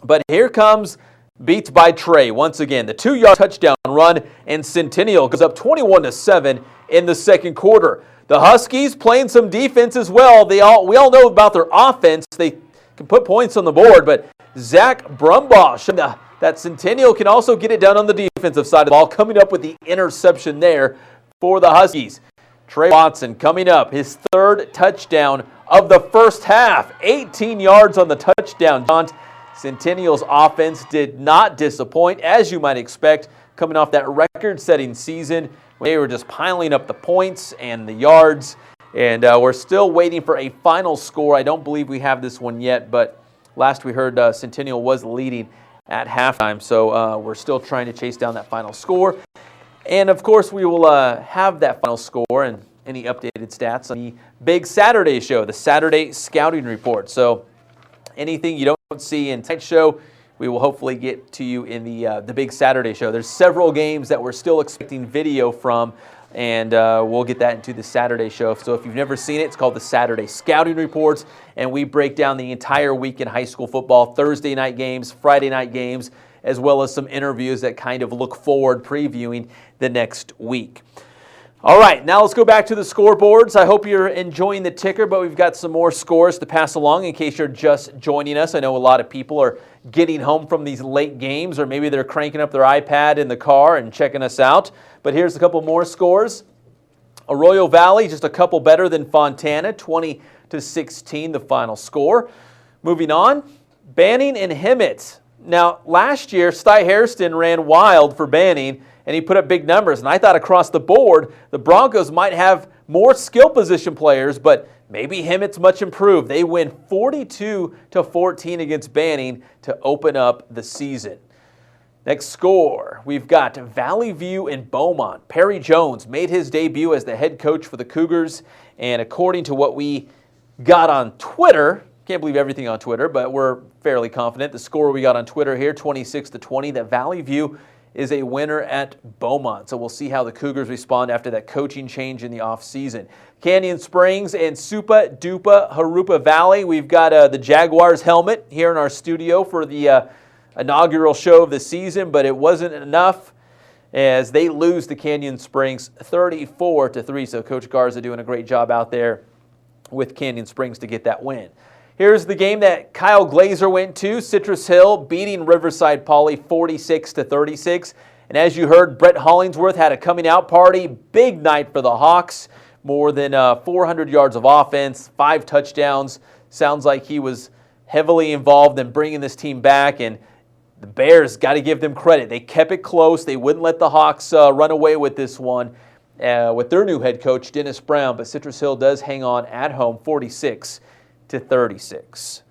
But here comes beats by Trey once again. The 2-yard touchdown run, and Centennial goes up 21-7 in the second quarter. The Huskies playing some defense as well. We all know about their offense. They can put points on the board, but Zach Brumbaugh showing that Centennial can also get it done on the defensive side of the ball, coming up with the interception there for the Huskies. Trey Watson coming up, his 3rd touchdown of the first half, 18 yards on the touchdown jaunt. Centennial's offense did not disappoint, as you might expect, coming off that record-setting season when they were just piling up the points and the yards. And we're still waiting for a final score. I don't believe we have this one yet, but last we heard Centennial was leading at halftime, so we're still trying to chase down that final score. And, of course, we will have that final score and any updated stats on the Big Saturday show, the Saturday Scouting Report. So anything you don't see in tonight's show, we will hopefully get to you in the Big Saturday show. There's several games that we're still expecting video from, and we'll get that into the Saturday show. So if you've never seen it, it's called the Saturday Scouting Reports, and we break down the entire week in high school football, Thursday night games, Friday night games, as well as some interviews that kind of look forward, previewing the next week. All right, now let's go back to the scoreboards. I hope you're enjoying the ticker, but we've got some more scores to pass along in case you're just joining us. I know a lot of people are getting home from these late games, or maybe they're cranking up their iPad in the car and checking us out. But here's a couple more scores. Arroyo Valley, just a couple better than Fontana, 20-16 the final score. Moving on, Banning and Hemet. Now, last year, Sty Hairston ran wild for Banning, and he put up big numbers. And I thought across the board, the Broncos might have more skill position players, but maybe Hemet's much improved. They win 42-14 against Banning to open up the season. Next score, we've got Valley View and Beaumont. Perry Jones made his debut as the head coach for the Cougars, and according to what we got on Twitter, can't believe everything on Twitter, but we're fairly confident. The score we got on Twitter here, 26-20, that Valley View is a winner at Beaumont. So we'll see how the Cougars respond after that coaching change in the offseason. Canyon Springs and Supa Dupa Harupa Valley. We've got the Jaguars helmet here in our studio for the inaugural show of the season, but it wasn't enough as they lose to Canyon Springs 34-3. So Coach Garza doing a great job out there with Canyon Springs to get that win. Here's the game that Kyle Glazer went to. Citrus Hill beating Riverside Poly 46-36. And as you heard, Brett Hollingsworth had a coming out party. Big night for the Hawks. More than 400 yards of offense, 5 touchdowns. Sounds like he was heavily involved in bringing this team back. And the Bears, got to give them credit. They kept it close. They wouldn't let the Hawks run away with this one with their new head coach, Dennis Brown. But Citrus Hill does hang on at home 46-36.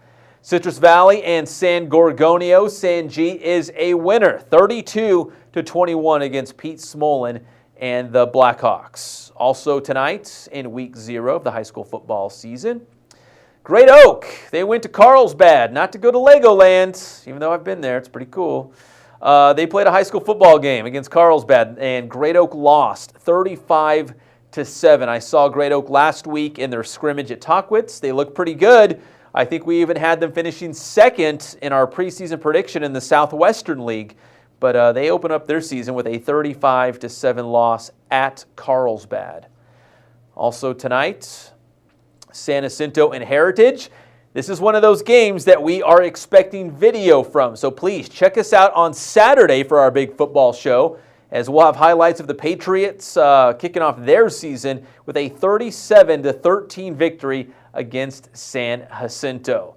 Citrus Valley and San Gorgonio. San G is a winner, 32-21 against Pete Smolin and the Blackhawks. Also tonight in Week 0 of the high school football season, Great Oak, they went to Carlsbad, not to go to Legoland, even though I've been there. It's pretty cool. They played a high school football game against Carlsbad, and Great Oak lost 35-7. I saw Great Oak last week in their scrimmage at Tockwitz. They look pretty good. I think we even had them finishing second in our preseason prediction in the Southwestern League. But they open up their season with a 35-7 loss at Carlsbad. Also tonight, San Jacinto and Heritage. This is one of those games that we are expecting video from. So please check us out on Saturday for our big football show, as we'll have highlights of the Patriots kicking off their season with a 37-13 victory against San Jacinto.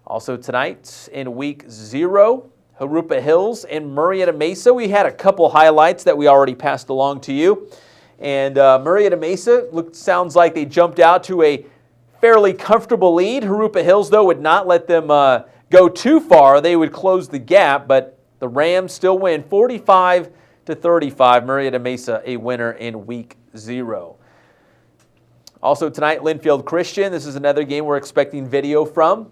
Also tonight in Week 0, Harupa Hills and Murrieta Mesa. We had a couple highlights that we already passed along to you. And Murrieta Mesa sounds like they jumped out to a fairly comfortable lead. Harupa Hills, though, would not let them go too far. They would close the gap, but the Rams still win 45-35. Murrieta Mesa a winner in Week 0. Also tonight, Linfield Christian. This is another game we're expecting video from.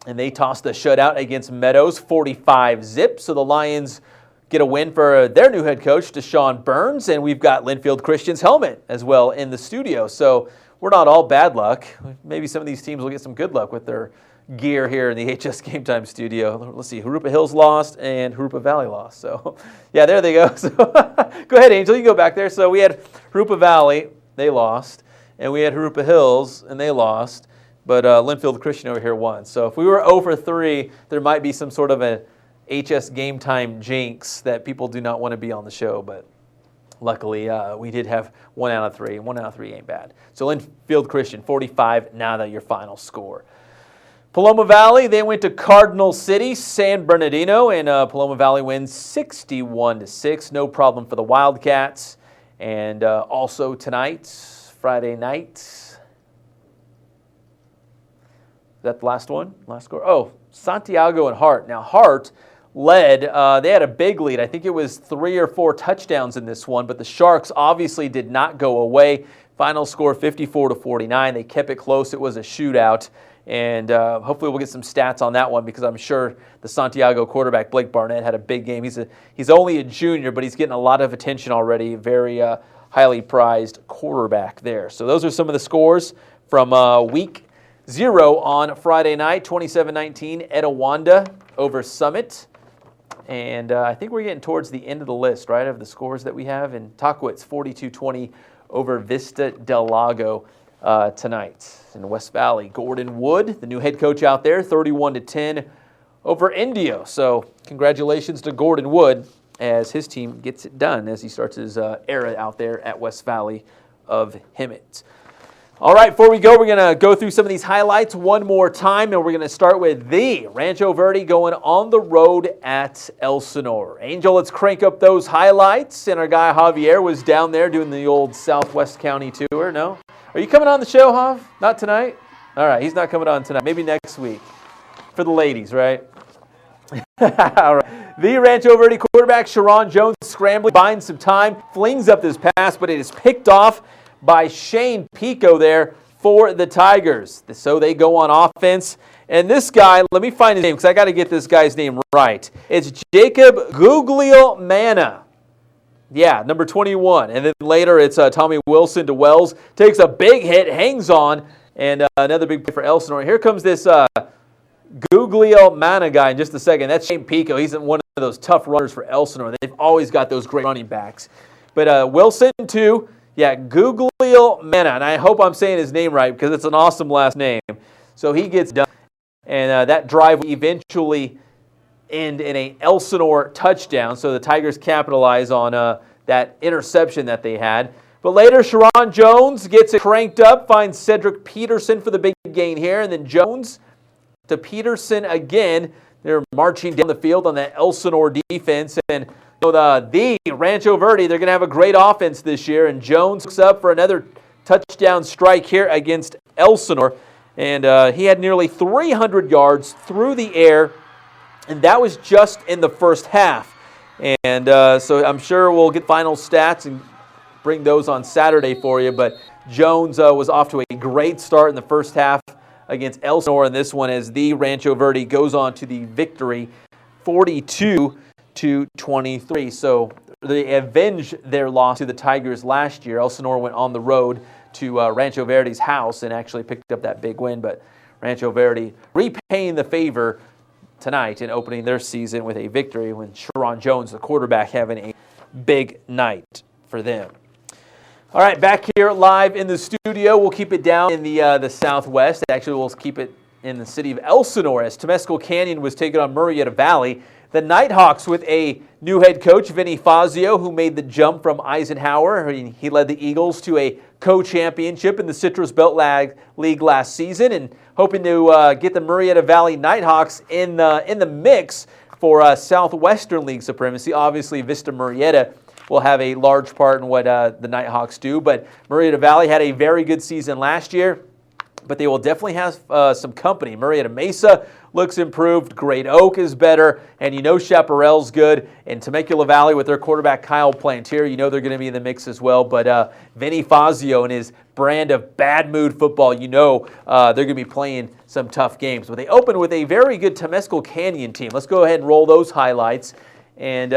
And they tossed a shutout against Meadows, 45-0. So the Lions get a win for their new head coach, Deshaun Burns. And we've got Linfield Christian's helmet as well in the studio. So we're not all bad luck. Maybe some of these teams will get some good luck with their gear here in the HS Game Time studio. Let's see, Harupa Hills lost and Harupa Valley lost. So, yeah, there they go. So go ahead, Angel, you can go back there. So we had Harupa Valley, they lost. And we had Harupa Hills, and they lost. But Linfield Christian over here won. So if we were 0-3, there might be some sort of a HS Game Time jinx that people do not want to be on the show. But luckily, we did have 1 out of 3. 1 out of 3 ain't bad. So Linfield Christian, 45, now that your final score. Paloma Valley, they went to Cardinal City, San Bernardino, and Paloma Valley wins 61-6. No problem for the Wildcats. And also tonight, Friday night, is that the last one? Last score? Oh, Santiago and Hart. Now, Hart led. They had a big lead. I think it was 3 or 4 touchdowns in this one, but the Sharks obviously did not go away. Final score 54-49. They kept it close. It was a shootout. And hopefully we'll get some stats on that one because I'm sure the Santiago quarterback, Blake Barnett, had a big game. He's only a junior, but he's getting a lot of attention already. Very highly prized quarterback there. So those are some of the scores from Week 0 on Friday night, 27-19, Etowanda over Summit. And I think we're getting towards the end of the list, right, of the scores that we have. And Tockwitz, 42-20 over Vista Del Lago tonight. In West Valley, Gordon Wood, the new head coach out there, 31-10 over Indio. So congratulations to Gordon Wood as his team gets it done as he starts his era out there at West Valley of Hemet. All right, before we go, we're going to go through some of these highlights one more time, and we're going to start with the Rancho Verde going on the road at Elsinore. Angel, let's crank up those highlights, and our guy Javier was down there doing the old Southwest County tour, no? Are you coming on the show, Jav? Not tonight? All right, he's not coming on tonight. Maybe next week. For the ladies, right? All right. The Rancho Verde quarterback, Sharon Jones, scrambling, buying some time, flings up this pass, but it is picked off by Shane Pico there, for the Tigers. So they go on offense. And this guy, let me find his name because I got to get this guy's name right. It's Jacob Guglielmana. Yeah, number 21. And then later it's Tommy Wilson to Wells. Takes a big hit, hangs on, and another big play for Elsinore. Here comes this Guglielmana guy in just a second. That's Shane Pico. He's one of those tough runners for Elsinore. They've always got those great running backs. But Wilson, too. Yeah, Guglielmana. And I hope I'm saying his name right because it's an awesome last name. So he gets done. And that drive will eventually end in a Elsinore touchdown. So the Tigers capitalize on that interception that they had. But later, Sharon Jones gets it cranked up, finds Cedric Peterson for the big gain here. And then Jones to Peterson again. They're marching down the field on that Elsinore defense. And the Rancho Verde, they're going to have a great offense this year. And Jones hooks up for another touchdown strike here against Elsinore. And he had nearly 300 yards through the air, and that was just in the first half. And so I'm sure we'll get final stats and bring those on Saturday for you. But Jones was off to a great start in the first half against Elsinore, and this one as the Rancho Verde goes on to the victory, 42-23. So they avenged their loss to the Tigers last year. Elsinore went on the road to Rancho Verde's house and actually picked up that big win. But Rancho Verde repaying the favor tonight in opening their season with a victory when Sharon Jones, the quarterback, having a big night for them. All right, back here live in the studio. We'll keep it down in the Southwest. Actually, we'll keep it in the city of Elsinore as Temescal Canyon was taking on Murrieta Valley. The Nighthawks with a new head coach, Vinny Fazio, who made the jump from Eisenhower. He led the Eagles to a co-championship in the Citrus Belt League last season, and hoping to get the Murrieta Valley Nighthawks in the mix for Southwestern League supremacy. Obviously, Vista Murrieta will have a large part in what the Nighthawks do, but Murrieta Valley had a very good season last year, but they will definitely have some company. Murrieta Mesa looks improved. Great Oak is better. And Chaparral's good. And Temecula Valley with their quarterback Kyle Plantier, they're going to be in the mix as well. But Vinny Fazio and his brand of bad mood football, they're going to be playing some tough games. But they open with a very good Temescal Canyon team. Let's go ahead and roll those highlights. And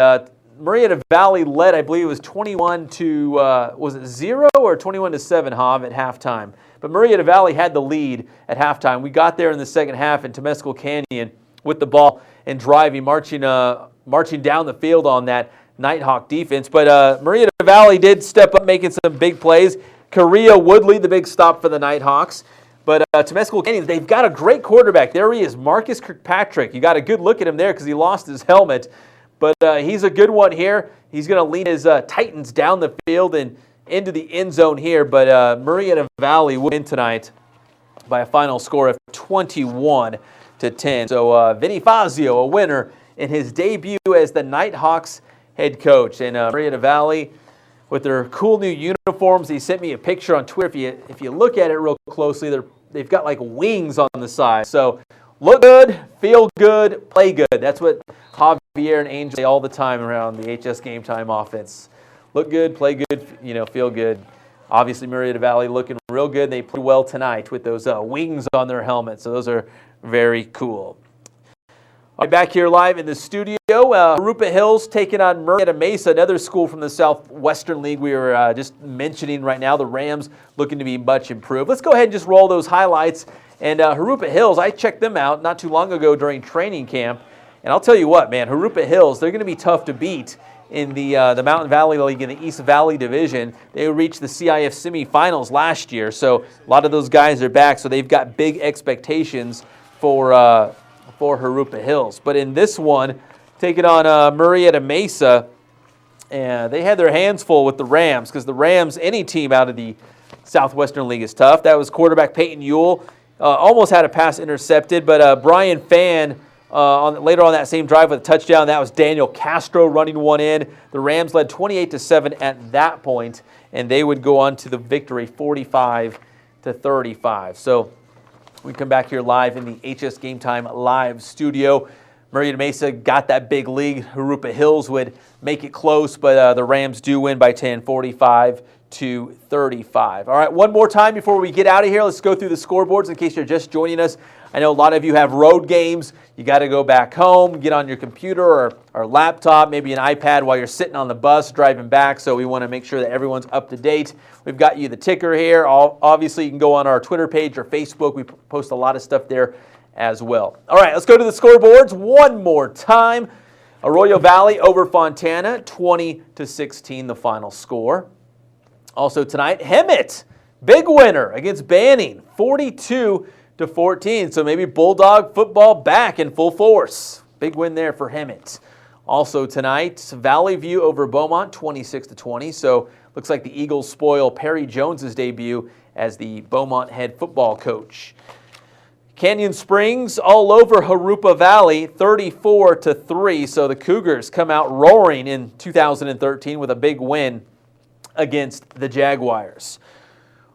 Murrieta Valley led, I believe it was 21 to, was it 0 or 21 to 7, Hav, at halftime. But Murrieta Valley had the lead at halftime. We got there in the second half, and Temescal Canyon with the ball and driving, marching down the field on that Nighthawk defense. But Murrieta Valley did step up, making some big plays. Korea Woodley, the big stop for the Nighthawks. But Temescal Canyon, they've got a great quarterback. There he is, Marcus Kirkpatrick. You got a good look at him there because he lost his helmet. But he's a good one here. He's going to lead his Titans down the field and into the end zone here. But Murrieta Valley win tonight by a final score of 21-10. So Vinny Fazio, a winner in his debut as the Nighthawks head coach. And Murrieta Valley with their cool new uniforms. He sent me a picture on Twitter. If you look at it real closely, they've got like wings on the side. So look good, feel good, play good. That's what Javier and Angel say all the time around the HS Game Time offense. Look good, play good, feel good. Obviously, Murrieta Valley looking real good. They played well tonight with those wings on their helmets. So those are very cool. All right, back here live in the studio. Harupa Hills taking on Murrieta Mesa, another school from the Southwestern League we were just mentioning right now. The Rams looking to be much improved. Let's go ahead and just roll those highlights. And Harupa Hills, I checked them out not too long ago during training camp. And I'll tell you what, man, Harupa Hills, they're going to be tough to beat in the Mountain Valley League in the East Valley Division. They reached the CIF semifinals last year, so a lot of those guys are back, so they've got big expectations for Harupa Hills. But in this one, taking on Murrieta Mesa, and they had their hands full with the Rams, because the Rams, any team out of the Southwestern League is tough. That was quarterback Peyton Ewell. Almost had a pass intercepted, but Brian Fan later on that same drive with a touchdown. That was Daniel Castro running one in. The Rams led 28-7 at that point, and they would go on to the victory 45-35. So we come back here live in the HS Game Time live studio. Murrieta Mesa got that big lead. Harupa Hills would make it close, but the Rams do win by 10, 45-35. to 35. All right, one more time before we get out of here. Let's go through the scoreboards in case you're just joining us. I know a lot of you have road games. You got to go back home, get on your computer or laptop, maybe an iPad while you're sitting on the bus driving back. So we want to make sure that everyone's up to date. We've got you the ticker here. Obviously, you can go on our Twitter page or Facebook. We post a lot of stuff there as well. All right, let's go to the scoreboards one more time. Arroyo Valley over Fontana, 20-16, the final score. Also tonight, Hemet, big winner against Banning, 42-14. So maybe Bulldog football back in full force. Big win there for Hemet. Also tonight, Valley View over Beaumont, 26-20. So looks like the Eagles spoil Perry Jones's debut as the Beaumont head football coach. Canyon Springs all over Harupa Valley, 34-3. So the Cougars come out roaring in 2013 with a big win against the Jaguars.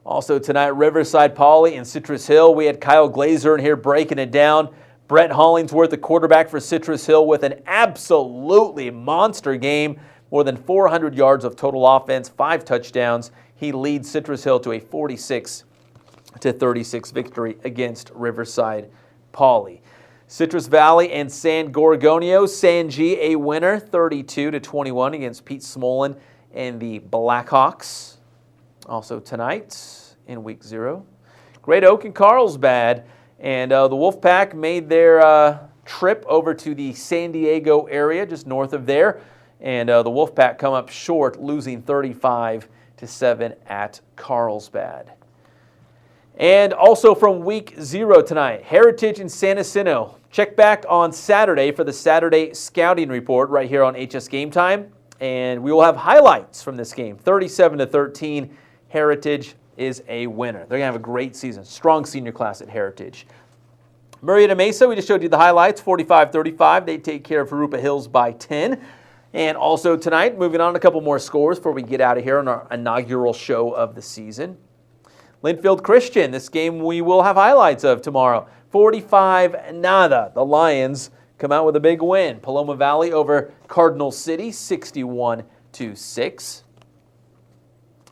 Also tonight, Riverside Poly and Citrus Hill. We had Kyle Glazer in here breaking it down. Brett Hollingsworth, the quarterback for Citrus Hill, with an absolutely monster game. More than 400 yards of total offense, 5 touchdowns. He leads Citrus Hill to a 46-36 victory against Riverside Poly. Citrus Valley and San Gorgonio. San G a winner, 32-21 against Pete Smolin and the Blackhawks. Also tonight in Week 0, Great Oak and Carlsbad. And the Wolfpack made their trip over to the San Diego area, just north of there. And the Wolfpack come up short, losing 35-7 at Carlsbad. And also from Week 0 tonight, Heritage and San Jacinto. Check back on Saturday for the Saturday scouting report right here on HS Game Time. And we will have highlights from this game. 37-13, Heritage is a winner. They're going to have a great season. Strong senior class at Heritage. Murrieta Mesa, we just showed you the highlights, 45-35. They take care of Harupa Hills by 10. And also tonight, moving on, a couple more scores before we get out of here on our inaugural show of the season. Linfield Christian, this game we will have highlights of tomorrow. 45-0. The Lions come out with a big win. Paloma Valley over Cardinal City, 61-6.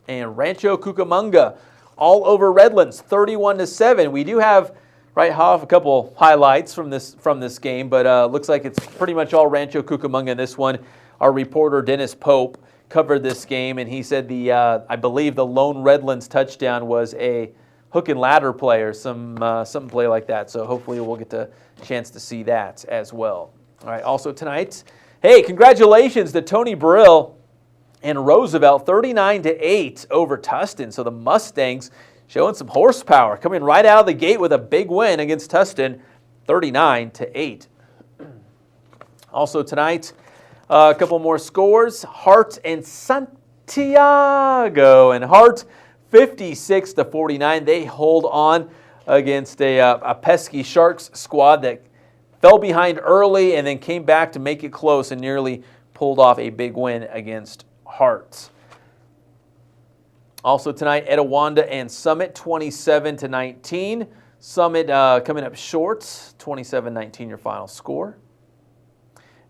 And Rancho Cucamonga all over Redlands, 31-7. We do have a couple highlights from this game, but looks like it's pretty much all Rancho Cucamonga in this one. Our reporter Dennis Pope covered this game, and he said I believe the lone Redlands touchdown was a hook and ladder play or some play like that. So hopefully we'll get a chance to see that as well. All right. Also tonight, hey, congratulations to Tony Brill and Roosevelt, 39-8 over Tustin. So the Mustangs showing some horsepower, coming right out of the gate with a big win against Tustin, 39-8. Also tonight, a couple more scores. Hart and Santiago. And Hart, 56-49. They hold on against a pesky Sharks squad that fell behind early and then came back to make it close and nearly pulled off a big win against Hart. Also tonight, Etowanda and Summit, 27-19. Summit coming up short, 27-19 your final score.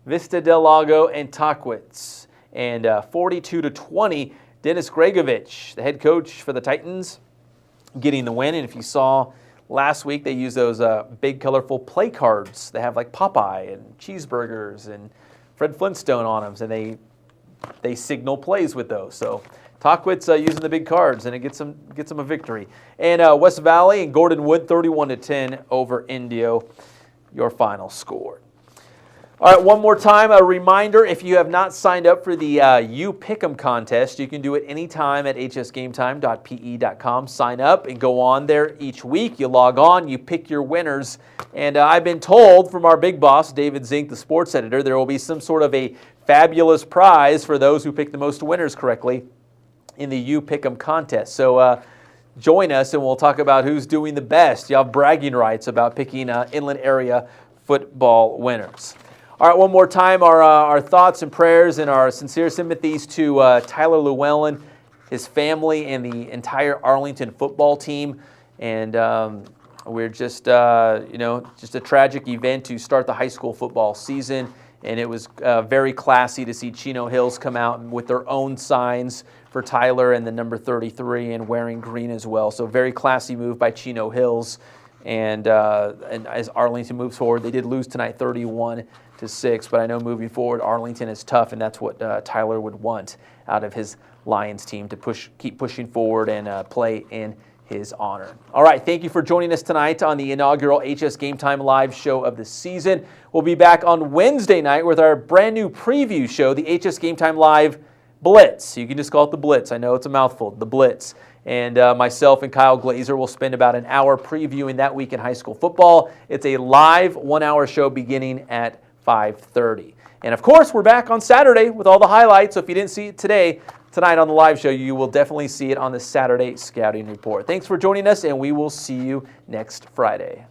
Vista del Lago and Tockwitz, and 42-20. Dennis Gregovich, the head coach for the Titans, getting the win. And if you saw last week, they used those big, colorful play cards. They have like Popeye and cheeseburgers and Fred Flintstone on them, and they signal plays with those. So Tockwitz using the big cards, and it gets them a victory. And West Valley and Gordon Wood, 31-10 over Indio, your final score. All right, one more time, a reminder, if you have not signed up for the You Pick'em contest, you can do it anytime at hsgametime.pe.com. Sign up and go on there each week. You log on, you pick your winners. And I've been told from our big boss, David Zink, the sports editor, there will be some sort of a fabulous prize for those who pick the most winners correctly in the You Pick'em contest. So join us and we'll talk about who's doing the best. You have bragging rights about picking inland area football winners. All right, one more time, our thoughts and prayers and our sincere sympathies to Tyler Llewellyn, his family, and the entire Arlington football team. And we're just a tragic event to start the high school football season. and it was very classy to see Chino Hills come out with their own signs for Tyler and the number 33 and wearing green as well. So very classy move by Chino Hills. And as Arlington moves forward, they did lose tonight 31-6, but I know moving forward, Arlington is tough, and that's what Tyler would want out of his Lions team, to keep pushing forward and play in his honor. All right, thank you for joining us tonight on the inaugural HS Game Time Live show of the season. We'll be back on Wednesday night with our brand new preview show, the HS Game Time Live Blitz. You can just call it the Blitz. I know it's a mouthful, the Blitz. And myself and Kyle Glazer will spend about an hour previewing that week in high school football. It's a live 1-hour show beginning at 5:30. And of course, we're back on Saturday with all the highlights. So if you didn't see it tonight on the live show, you will definitely see it on the Saturday Scouting Report. Thanks for joining us, and we will see you next Friday.